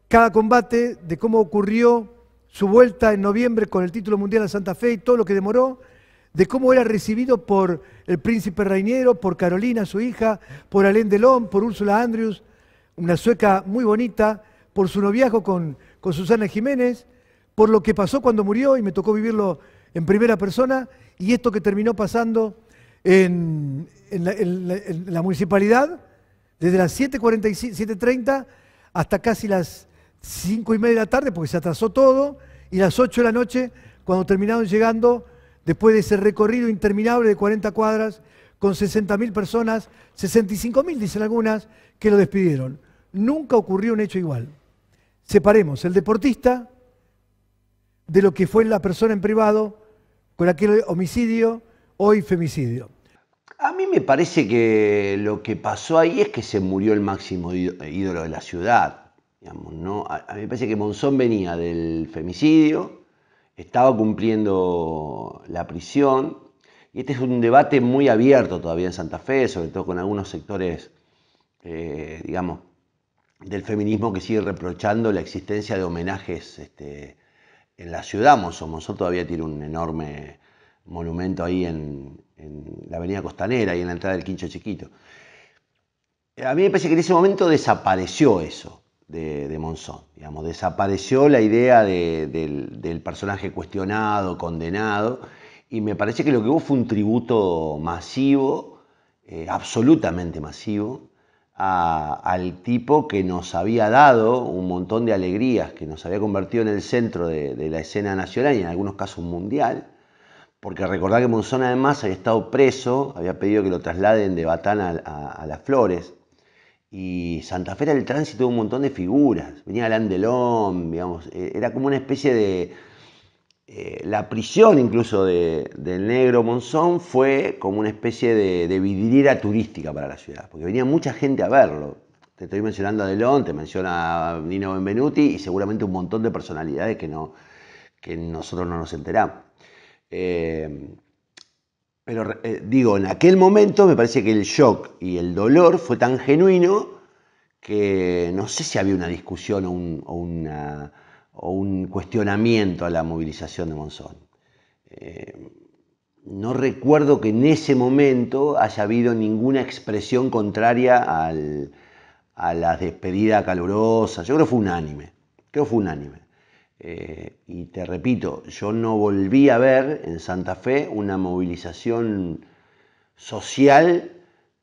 cada combate, de cómo ocurrió su vuelta en noviembre con el título mundial a Santa Fe y todo lo que demoró, de cómo era recibido por el príncipe Rainiero, por Carolina, su hija, por Alain Delon, por Úrsula Andrews, una sueca muy bonita, por su noviazgo con Susana Jiménez, por lo que pasó cuando murió y me tocó vivirlo en primera persona, y esto que terminó pasando en la municipalidad, desde las 7:30 hasta casi las 5:30 de la tarde, porque se atrasó todo, y las 8 de la noche, cuando terminaron llegando, después de ese recorrido interminable de 40 cuadras, con 60.000 personas, 65.000 dicen algunas, que lo despidieron. Nunca ocurrió un hecho igual. Separemos el deportista de lo que fue la persona en privado, con aquel homicidio, hoy femicidio. A mí me parece que lo que pasó ahí es que se murió el máximo ídolo de la ciudad. Digamos, ¿no? A mí me parece que Monzón venía del femicidio, estaba cumpliendo la prisión, y este es un debate muy abierto todavía en Santa Fe, sobre todo con algunos sectores, digamos, del feminismo que sigue reprochando la existencia de homenajes en la ciudad. Monzón todavía tiene un enorme monumento ahí en la avenida Costanera y en la entrada del Quincho Chiquito. A mí me parece que en ese momento desapareció eso de Monzón, digamos, desapareció la idea del personaje cuestionado, condenado, y me parece que lo que hubo fue un tributo masivo, absolutamente masivo, al tipo que nos había dado un montón de alegrías, que nos había convertido en el centro de la escena nacional y en algunos casos mundial, porque recordad que Monzón además había estado preso, había pedido que lo trasladen de Batán a Las Flores, y Santa Fe era el tránsito de un montón de figuras. Venía Alain Delon, digamos, era como una especie de... la prisión incluso del negro Monzón fue como una especie de vidriera turística para la ciudad, porque venía mucha gente a verlo. Te estoy mencionando a Delon, te menciona a Nino Benvenuti y seguramente un montón de personalidades que nosotros no nos enteramos. Pero digo, en aquel momento me parece que el shock y el dolor fue tan genuino que no sé si había una discusión o un cuestionamiento a la movilización de Monzón. No recuerdo que en ese momento haya habido ninguna expresión contraria a la despedida calurosa. Yo creo que fue unánime. Y te repito, yo no volví a ver en Santa Fe una movilización social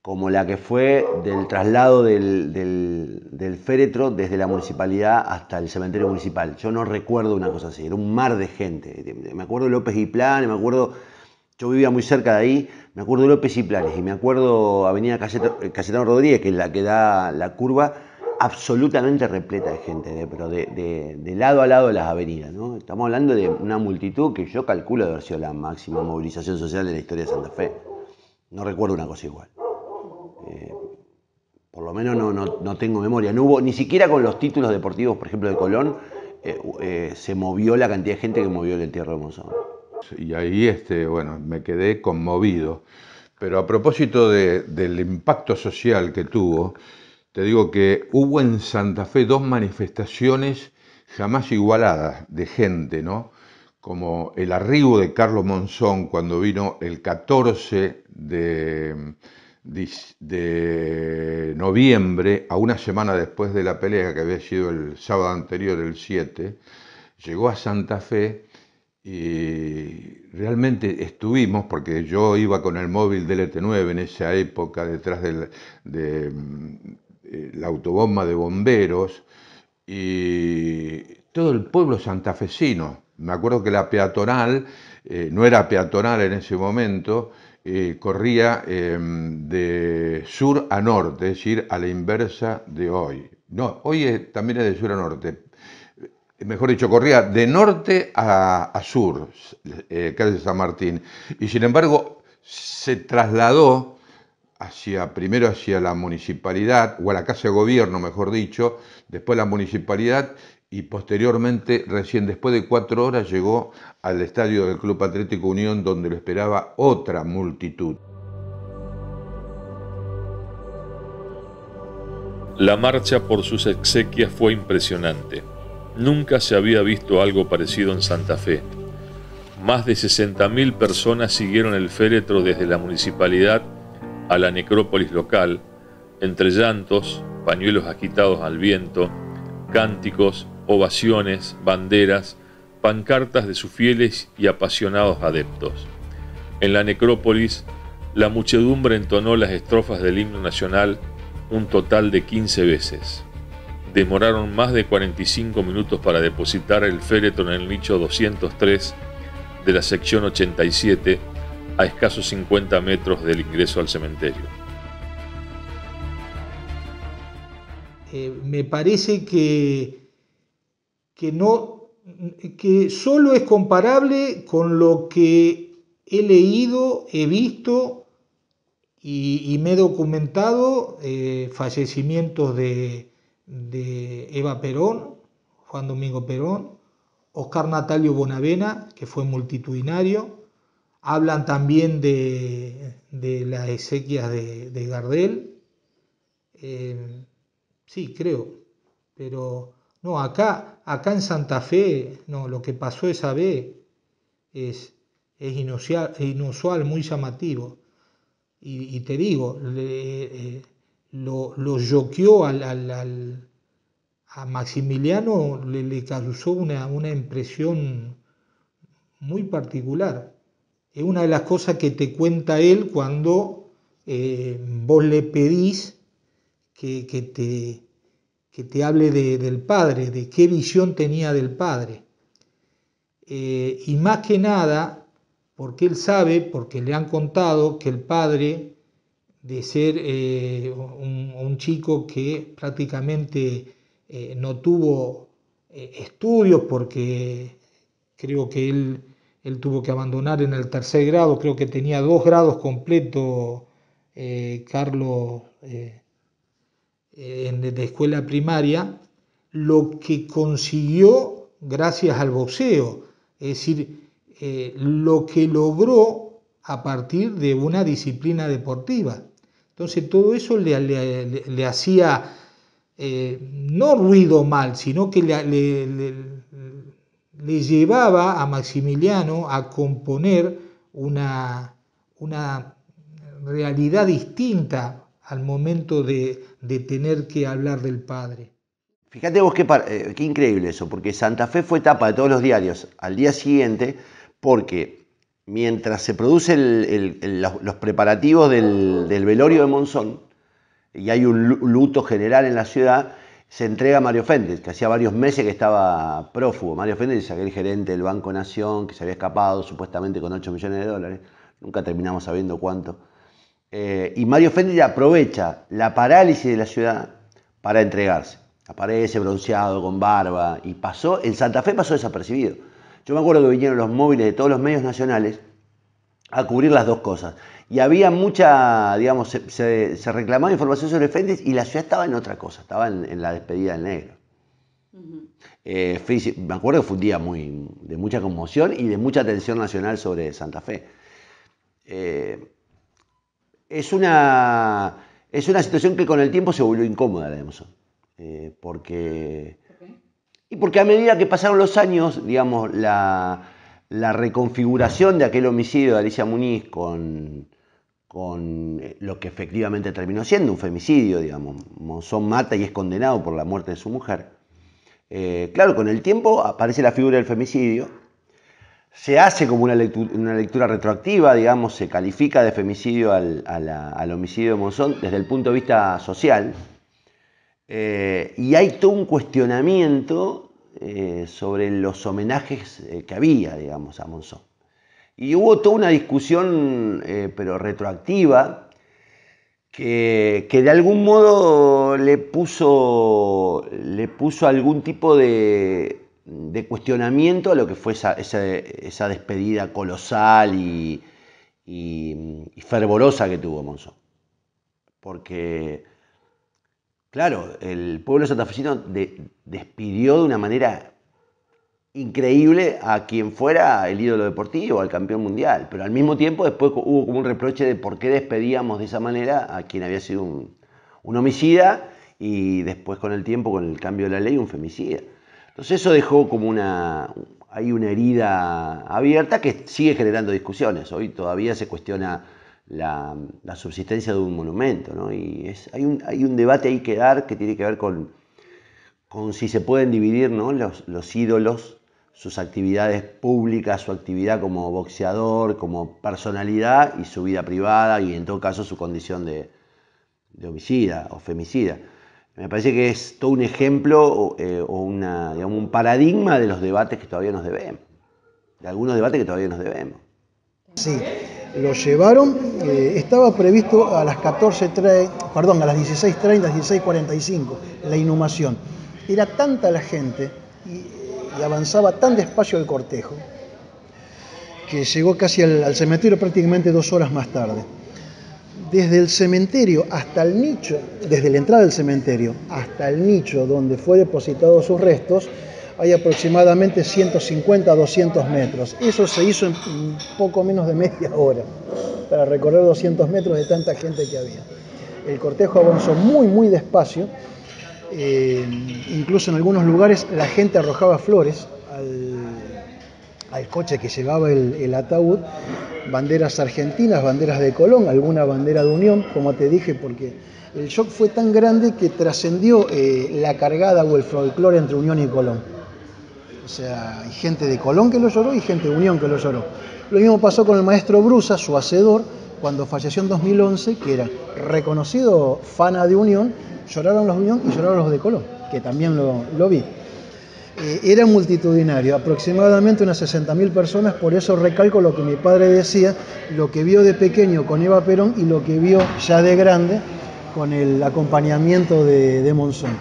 como la que fue del traslado del féretro desde la municipalidad hasta el cementerio municipal. Yo no recuerdo una cosa así, era un mar de gente. Me acuerdo de López y Planes, yo vivía muy cerca de ahí, me acuerdo de López y Planes, y me acuerdo Avenida Cayetano Rodríguez, que es la que da la curva, absolutamente repleta de gente, pero de lado a lado de las avenidas, ¿no? Estamos hablando de una multitud que yo calculo de haber sido la máxima movilización social de la historia de Santa Fe. No recuerdo una cosa igual. Por lo menos no tengo memoria. No hubo, ni siquiera con los títulos deportivos, por ejemplo, de Colón, se movió la cantidad de gente que movió el entierro de Monzón. Y ahí, bueno, me quedé conmovido. Pero a propósito del impacto social que tuvo, te digo que hubo en Santa Fe 2 manifestaciones jamás igualadas de gente, ¿no? Como el arribo de Carlos Monzón cuando vino el 14 de noviembre, a una semana después de la pelea que había sido el sábado anterior, el 7, llegó a Santa Fe y realmente estuvimos, porque yo iba con el móvil DLT9 en esa época, detrás de la autobomba de bomberos, y todo el pueblo santafesino. Me acuerdo que la peatonal, no era peatonal en ese momento, corría de sur a norte, es decir, a la inversa de hoy. No, hoy también es de sur a norte. Mejor dicho, corría de norte a sur, calle San Martín. Y sin embargo, se trasladó primero hacia la municipalidad, o a la Casa de Gobierno, mejor dicho, después la municipalidad, y posteriormente, recién después de 4 horas, llegó al estadio del Club Atlético Unión, donde lo esperaba otra multitud. La marcha por sus exequias fue impresionante. Nunca se había visto algo parecido en Santa Fe. Más de 60.000 personas siguieron el féretro desde la municipalidad a la necrópolis local, entre llantos, pañuelos agitados al viento, cánticos, ovaciones, banderas, pancartas de sus fieles y apasionados adeptos. En la necrópolis, la muchedumbre entonó las estrofas del himno nacional un total de 15 veces. Demoraron más de 45 minutos para depositar el féretro en el nicho 203 de la sección 87, a escasos 50 metros del ingreso al cementerio. Me parece que solo es comparable con lo que he leído, he visto y me he documentado, fallecimientos de Eva Perón, Juan Domingo Perón, Oscar Natalio Bonavena, que fue multitudinario. Hablan también de las exequias de Gardel. Sí, creo. Pero no, acá en Santa Fe, no, lo que pasó esa vez es inusual, muy llamativo. Y te digo, lo yoqueó a Maximiliano, le causó una impresión muy particular. Es una de las cosas que te cuenta él cuando vos le pedís que te hable del padre, de qué visión tenía del padre. Y más que nada, porque él sabe, porque le han contado que el padre, de ser un chico que prácticamente no tuvo estudios, porque creo que él tuvo que abandonar en el 3er grado, creo que tenía 2 grados completos, Carlos, de escuela primaria, lo que consiguió gracias al boxeo, es decir, lo que logró a partir de una disciplina deportiva. Entonces todo eso le hacía no ruido mal, sino que le llevaba a Maximiliano a componer una realidad distinta al momento de tener que hablar del padre. Fíjate vos qué increíble eso, porque Santa Fe fue tapa de todos los diarios al día siguiente, porque mientras se producen los preparativos del velorio de Monzón, y hay un luto general en la ciudad, se entrega a Mario Fuentes, que hacía varios meses que estaba prófugo. Mario Fuentes es aquel gerente del Banco Nación, que se había escapado supuestamente con 8 millones de dólares, nunca terminamos sabiendo cuánto. Y Mario Fuentes aprovecha la parálisis de la ciudad para entregarse. Aparece bronceado, con barba, y en Santa Fe pasó desapercibido. Yo me acuerdo que vinieron los móviles de todos los medios nacionales a cubrir las dos cosas. Y había mucha, digamos, se reclamaba información sobre Fuentes y la ciudad estaba en otra cosa, estaba en la despedida del negro. Me acuerdo que fue un día de mucha conmoción y de mucha atención nacional sobre Santa Fe. Es una situación que con el tiempo se volvió incómoda, la de Monzón. Porque a medida que pasaron los años, digamos, la reconfiguración de aquel homicidio de Alicia Muniz con lo que efectivamente terminó siendo un femicidio, digamos, Monzón mata y es condenado por la muerte de su mujer. Claro, con el tiempo aparece la figura del femicidio, se hace como una lectura retroactiva, digamos, se califica de femicidio al homicidio de Monzón desde el punto de vista social. Y hay todo un cuestionamiento sobre los homenajes que había, digamos, a Monzón. Y hubo toda una discusión, pero retroactiva, que de algún modo le puso algún tipo de cuestionamiento a lo que fue esa despedida colosal y fervorosa que tuvo Monzón. Porque, claro, el pueblo santafesino despidió de una manera increíble a quien fuera el ídolo deportivo, al campeón mundial, pero al mismo tiempo después hubo como un reproche de por qué despedíamos de esa manera a quien había sido un homicida y después con el tiempo, con el cambio de la ley, un femicida. Entonces eso dejó como hay una herida abierta que sigue generando discusiones. Hoy todavía se cuestiona la subsistencia de un monumento, ¿no? Y hay un debate ahí que dar que tiene que ver con si se pueden dividir, ¿no?, los ídolos, sus actividades públicas, su actividad como boxeador, como personalidad y su vida privada y en todo caso su condición de homicida o femicida. Me parece que es todo un ejemplo o digamos, un paradigma de los debates que todavía nos debemos, de algunos debates que todavía nos debemos. Sí, lo llevaron, estaba previsto a las 16:30, 16:45, la inhumación. Era tanta la gente y avanzaba tan despacio el cortejo que llegó casi al cementerio prácticamente 2 horas más tarde. Desde el cementerio hasta el nicho, desde la entrada del cementerio hasta el nicho donde fue depositados sus restos, hay aproximadamente 150 a 200 metros. Eso se hizo en poco menos de media hora, para recorrer 200 metros de tanta gente que había. El cortejo avanzó muy, muy despacio. Incluso en algunos lugares la gente arrojaba flores al coche que llevaba el ataúd, banderas argentinas, banderas de Colón, alguna bandera de Unión, como te dije, porque el shock fue tan grande que trascendió la cargada o el folclore entre Unión y Colón. O sea, hay gente de Colón que lo lloró y gente de Unión que lo lloró. Lo mismo pasó con el maestro Brusa, su hacedor, cuando falleció en 2011, que era reconocido fana de Unión. Lloraron los de Unión y lloraron los de Colón, que también lo vi. Era multitudinario, aproximadamente unas 60.000 personas, por eso recalco lo que mi padre decía, lo que vio de pequeño con Eva Perón y lo que vio ya de grande con el acompañamiento de Monzón.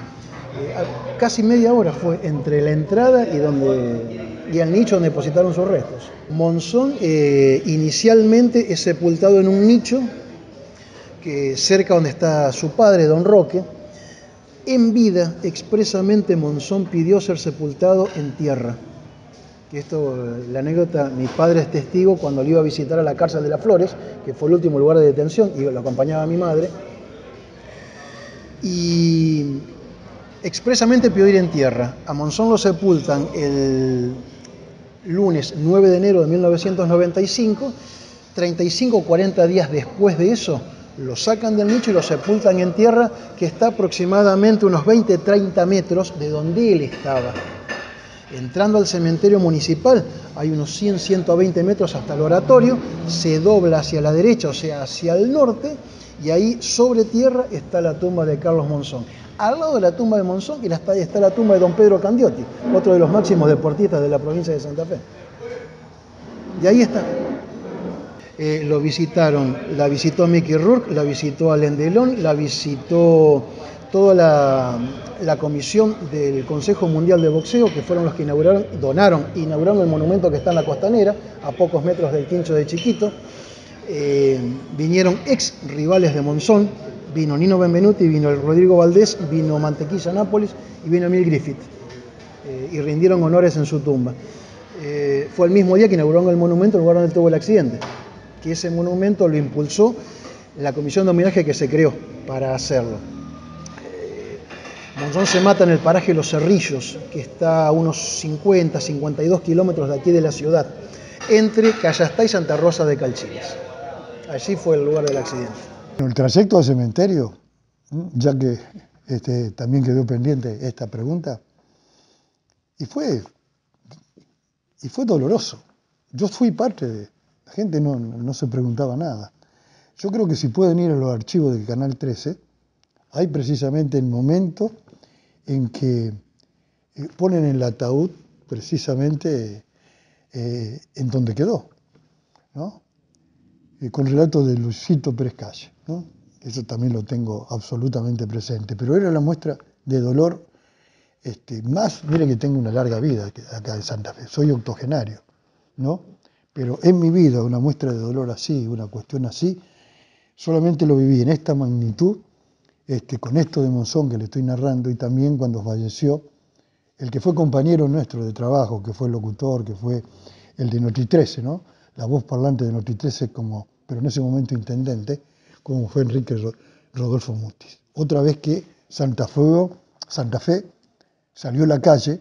Casi media hora fue entre la entrada y el nicho donde depositaron sus restos. Monzón inicialmente es sepultado en un nicho que cerca donde está su padre, don Roque. En vida, expresamente Monzón pidió ser sepultado en tierra. que esto, la anécdota, mi padre es testigo cuando lo iba a visitar a la cárcel de Las Flores, que fue el último lugar de detención, y lo acompañaba mi madre, y expresamente pidió ir en tierra. A Monzón lo sepultan el lunes 9 de enero de 1995, 35 o 40 días después de eso, lo sacan del nicho y lo sepultan en tierra, que está aproximadamente unos 20-30 metros de donde él estaba. Entrando al cementerio municipal, hay unos 100-120 metros hasta el oratorio, se dobla hacia la derecha, o sea, hacia el norte, y ahí sobre tierra está la tumba de Carlos Monzón. Al lado de la tumba de Monzón está la tumba de don Pedro Candiotti, otro de los máximos deportistas de la provincia de Santa Fe. Y ahí está. Lo visitaron, la visitó Mickey Rourke, la visitó Alain Delon, la visitó toda la comisión del Consejo Mundial de Boxeo, que fueron los que inauguraron el monumento que está en la Costanera, a pocos metros del Quincho de Chiquito. Vinieron ex rivales de Monzón, vino Nino Benvenuti, vino el Rodrigo Valdés, vino Mantequilla Nápoles y vino Emil Griffith, y rindieron honores en su tumba. Fue el mismo día que inauguraron el monumento, el lugar donde tuvo el accidente, que ese monumento lo impulsó la comisión de homenaje que se creó para hacerlo. Monzón se mata en el paraje Los Cerrillos, que está a unos 50-52 kilómetros de aquí de la ciudad, entre Callastá y Santa Rosa de Calchines. Allí fue el lugar del accidente. El trayecto al cementerio, ya que también quedó pendiente esta pregunta, y fue doloroso. Yo fui parte de... La gente no se preguntaba nada. Yo creo que si pueden ir a los archivos del Canal 13, hay precisamente el momento en que ponen el ataúd precisamente en donde quedó, ¿no? Con relato de Luisito Pérez Calle, ¿no? Eso también lo tengo absolutamente presente, pero era la muestra de dolor más. Mire que tengo una larga vida acá en Santa Fe, soy octogenario, ¿no? Pero en mi vida una muestra de dolor así, una cuestión así, solamente lo viví en esta magnitud, con esto de Monzón que le estoy narrando, y también cuando falleció el que fue compañero nuestro de trabajo, que fue el locutor, que fue el de Noti 13, ¿no? La voz parlante de Noti 13, pero en ese momento intendente, como fue Enrique Rodolfo Mutis. Otra vez que Santa Fe salió a la calle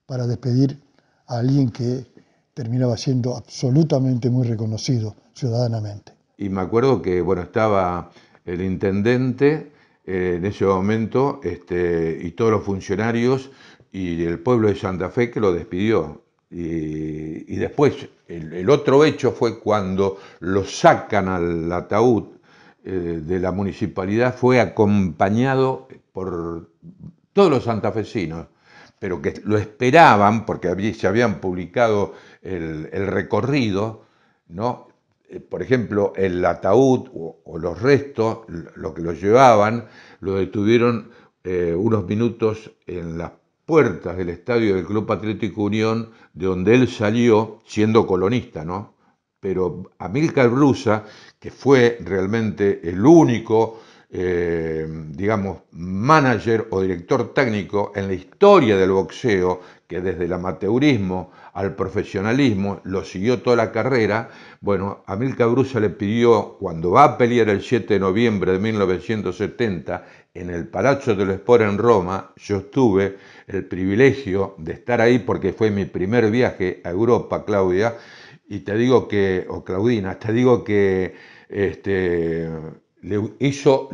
para despedir a alguien que terminaba siendo absolutamente muy reconocido ciudadanamente. Y me acuerdo que, bueno, estaba el intendente en ese momento y todos los funcionarios y el pueblo de Santa Fe que lo despidió. Y después el otro hecho fue cuando lo sacan al ataúd de la municipalidad, fue acompañado por todos los santafesinos, pero que lo esperaban porque se habían publicado el recorrido, ¿no? Por ejemplo, el ataúd o los restos, lo que lo llevaban, lo detuvieron unos minutos en las puertas del estadio del Club Atlético Unión, de donde él salió siendo colonista, ¿no? Pero Amílcar Brusa, que fue realmente el único, digamos, manager o director técnico en la historia del boxeo, que desde el amateurismo al profesionalismo lo siguió toda la carrera, bueno, Amílcar Brusa le pidió, cuando va a pelear el 7 de noviembre de 1970 en el Palazzo dello Sport en Roma, yo tuve el privilegio de estar ahí porque fue mi primer viaje a Europa, Claudia, y te digo que, o Claudina, te digo que le hizo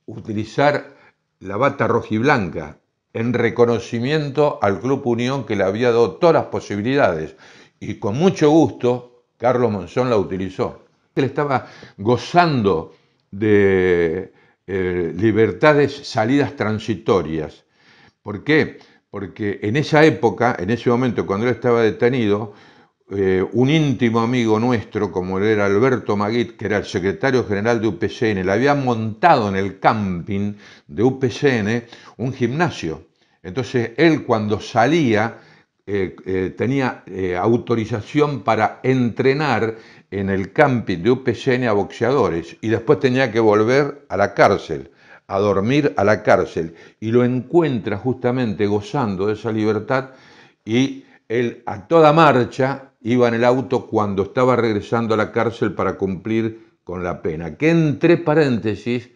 utilizar la bata rojiblanca en reconocimiento al Club Unión, que le había dado todas las posibilidades, y con mucho gusto Carlos Monzón la utilizó. Él estaba gozando de libertades, salidas transitorias. ¿Por qué? Porque en esa época, en ese momento cuando él estaba detenido, un íntimo amigo nuestro, como era Alberto Maguit, que era el secretario general de UPCN, le había montado en el camping de UPCN un gimnasio. Entonces él, cuando salía, tenía autorización para entrenar en el camping de UPCN a boxeadores, y después tenía que volver a la cárcel, a dormir a la cárcel, y lo encuentra justamente gozando de esa libertad, y él a toda marcha iba en el auto cuando estaba regresando a la cárcel para cumplir con la pena. Que entre paréntesis,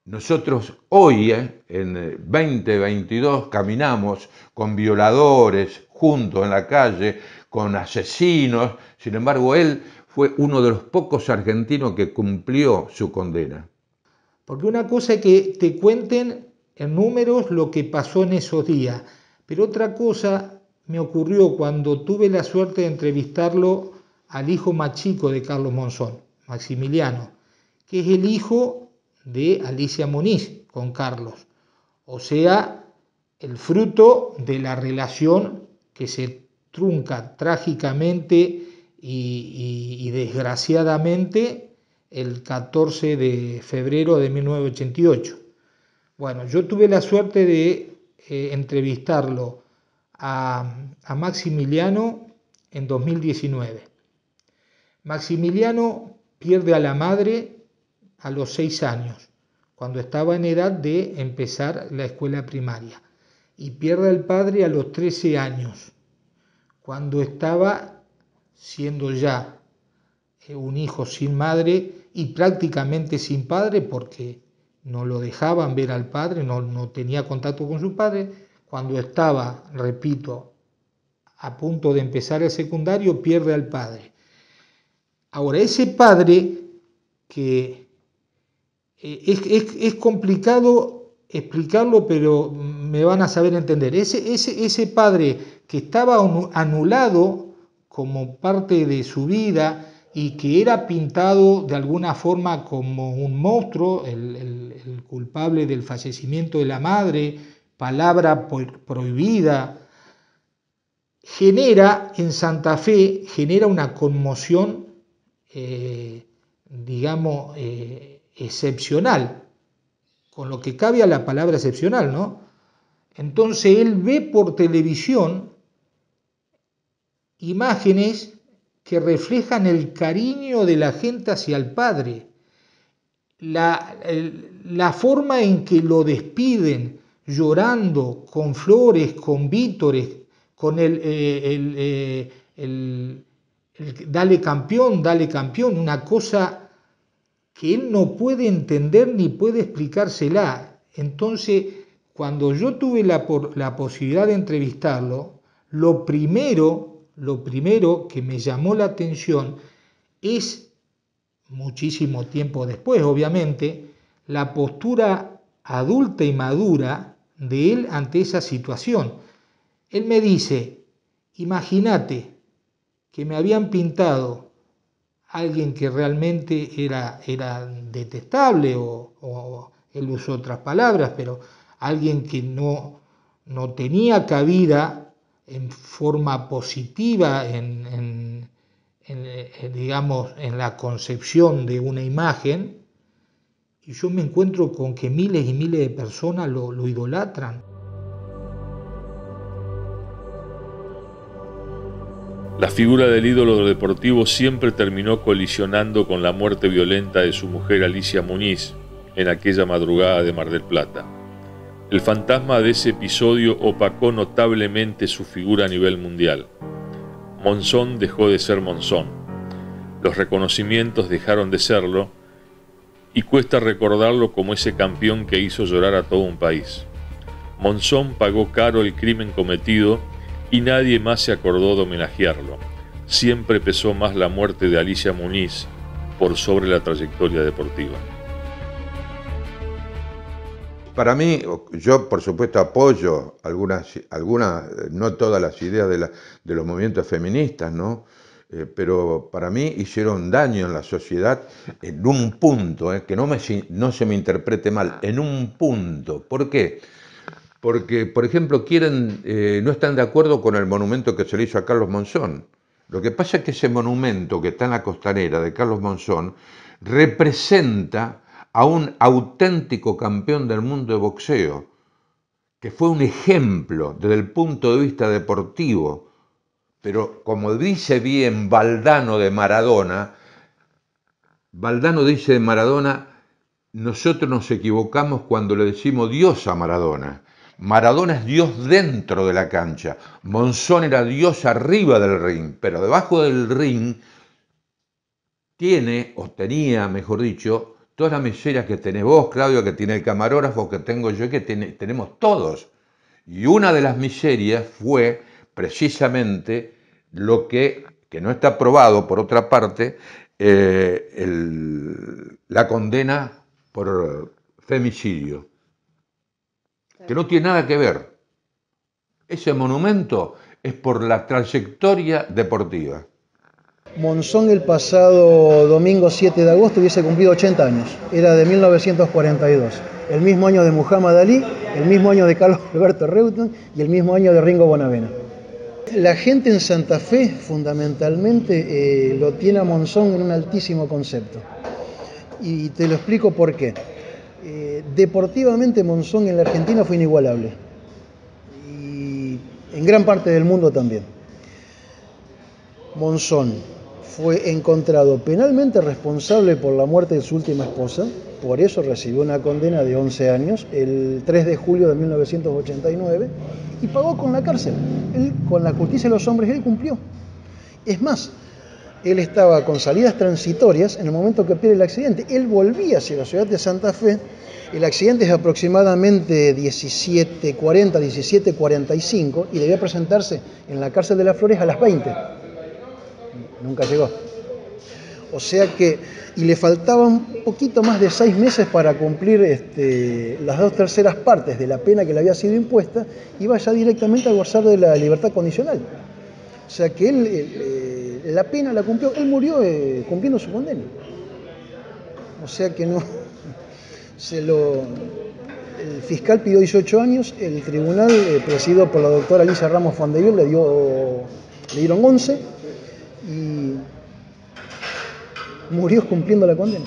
nosotros hoy, en 2022, caminamos con violadores juntos en la calle, con asesinos. Sin embargo, él fue uno de los pocos argentinos que cumplió su condena. Porque una cosa es que te cuenten en números lo que pasó en esos días, pero otra cosa me ocurrió cuando tuve la suerte de entrevistarlo al hijo más chico de Carlos Monzón, Maximiliano, que es el hijo de Alicia Muniz con Carlos, o sea, el fruto de la relación que se trunca trágicamente y desgraciadamente el 14 de febrero de 1988. Bueno, yo tuve la suerte de entrevistarlo a Maximiliano en 2019. Maximiliano pierde a la madre a los 6 años, cuando estaba en edad de empezar la escuela primaria, y pierde al padre a los 13 años, cuando estaba siendo ya un hijo sin madre y prácticamente sin padre, porque no lo dejaban ver al padre, no tenía contacto con su padre. Cuando estaba, repito, a punto de empezar el secundario, pierde al padre. Ahora, ese padre que es complicado explicarlo, pero me van a saber entender. Ese padre que estaba anulado como parte de su vida y que era pintado de alguna forma como un monstruo, el culpable del fallecimiento de la madre, palabra prohibida, genera en Santa Fe, genera una conmoción, digamos, excepcional, con lo que cabe a la palabra excepcional, ¿no? Entonces él ve por televisión imágenes que reflejan el cariño de la gente hacia el padre, la forma en que lo despiden, llorando, con flores, con vítores, con el dale campeón, una cosa que él no puede entender ni puede explicársela. Entonces, cuando yo tuve la posibilidad de entrevistarlo, lo primero que me llamó la atención es, muchísimo tiempo después, obviamente, la postura adulta y madura de él ante esa situación. Él me dice, imagínate que me habían pintado alguien que realmente era detestable, o él usó otras palabras, pero alguien que no tenía cabida en forma positiva digamos, en la concepción de una imagen, y yo me encuentro con que miles y miles de personas lo idolatran. La figura del ídolo deportivo siempre terminó colisionando con la muerte violenta de su mujer Alicia Muniz en aquella madrugada de Mar del Plata. El fantasma de ese episodio opacó notablemente su figura a nivel mundial. Monzón dejó de ser Monzón. Los reconocimientos dejaron de serlo, y cuesta recordarlo como ese campeón que hizo llorar a todo un país. Monzón pagó caro el crimen cometido y nadie más se acordó de homenajearlo. Siempre pesó más la muerte de Alicia Muniz por sobre la trayectoria deportiva. Para mí, yo por supuesto apoyo algunas, no todas las ideas de los movimientos feministas, ¿no? Pero para mí hicieron daño en la sociedad en un punto, que no se me interprete mal, en un punto. ¿Por qué? Porque, por ejemplo, no están de acuerdo con el monumento que se le hizo a Carlos Monzón. Lo que pasa es que ese monumento que está en la costanera de Carlos Monzón representa a un auténtico campeón del mundo de boxeo, que fue un ejemplo desde el punto de vista deportivo. Pero como dice bien Valdano de Maradona, Valdano dice de Maradona, nosotros nos equivocamos cuando le decimos Dios a Maradona. Maradona es Dios dentro de la cancha. Monzón era Dios arriba del ring, pero debajo del ring tiene, o tenía, mejor dicho, todas las miserias que tenés vos, Claudio, que tiene el camarógrafo, que tengo yo, que tenemos todos. Y una de las miserias fue precisamente lo que no está probado, por otra parte, la condena por femicidio, que no tiene nada que ver. Ese monumento es por la trayectoria deportiva. Monzón el pasado domingo 7 de agosto hubiese cumplido 80 años, era de 1942, el mismo año de Muhammad Ali, el mismo año de Carlos Alberto Reutemann y el mismo año de Ringo Bonavena. La gente en Santa Fe fundamentalmente lo tiene a Monzón en un altísimo concepto y te lo explico por qué. Deportivamente Monzón en la Argentina fue inigualable y en gran parte del mundo también. Monzón fue encontrado penalmente responsable por la muerte de su última esposa, por eso recibió una condena de 11 años el 3 de julio de 1989 y pagó con la cárcel. Él, con la justicia de los hombres, él cumplió. Es más, él estaba con salidas transitorias en el momento que pierde el accidente. Él volvía hacia la ciudad de Santa Fe. El accidente es aproximadamente 17:40, 17:45 y debía presentarse en la cárcel de Las Flores a las 20. Nunca llegó. O sea que, y le faltaban un poquito más de 6 meses para cumplir las 2/3 partes de la pena que le había sido impuesta, iba ya directamente a gozar de la libertad condicional. O sea que él, la pena la cumplió, él murió cumpliendo su condena. O sea que no, el fiscal pidió 18 años, el tribunal, presidido por la doctora Alicia Ramos Fondeville, le dieron 11 y murió cumpliendo la condena.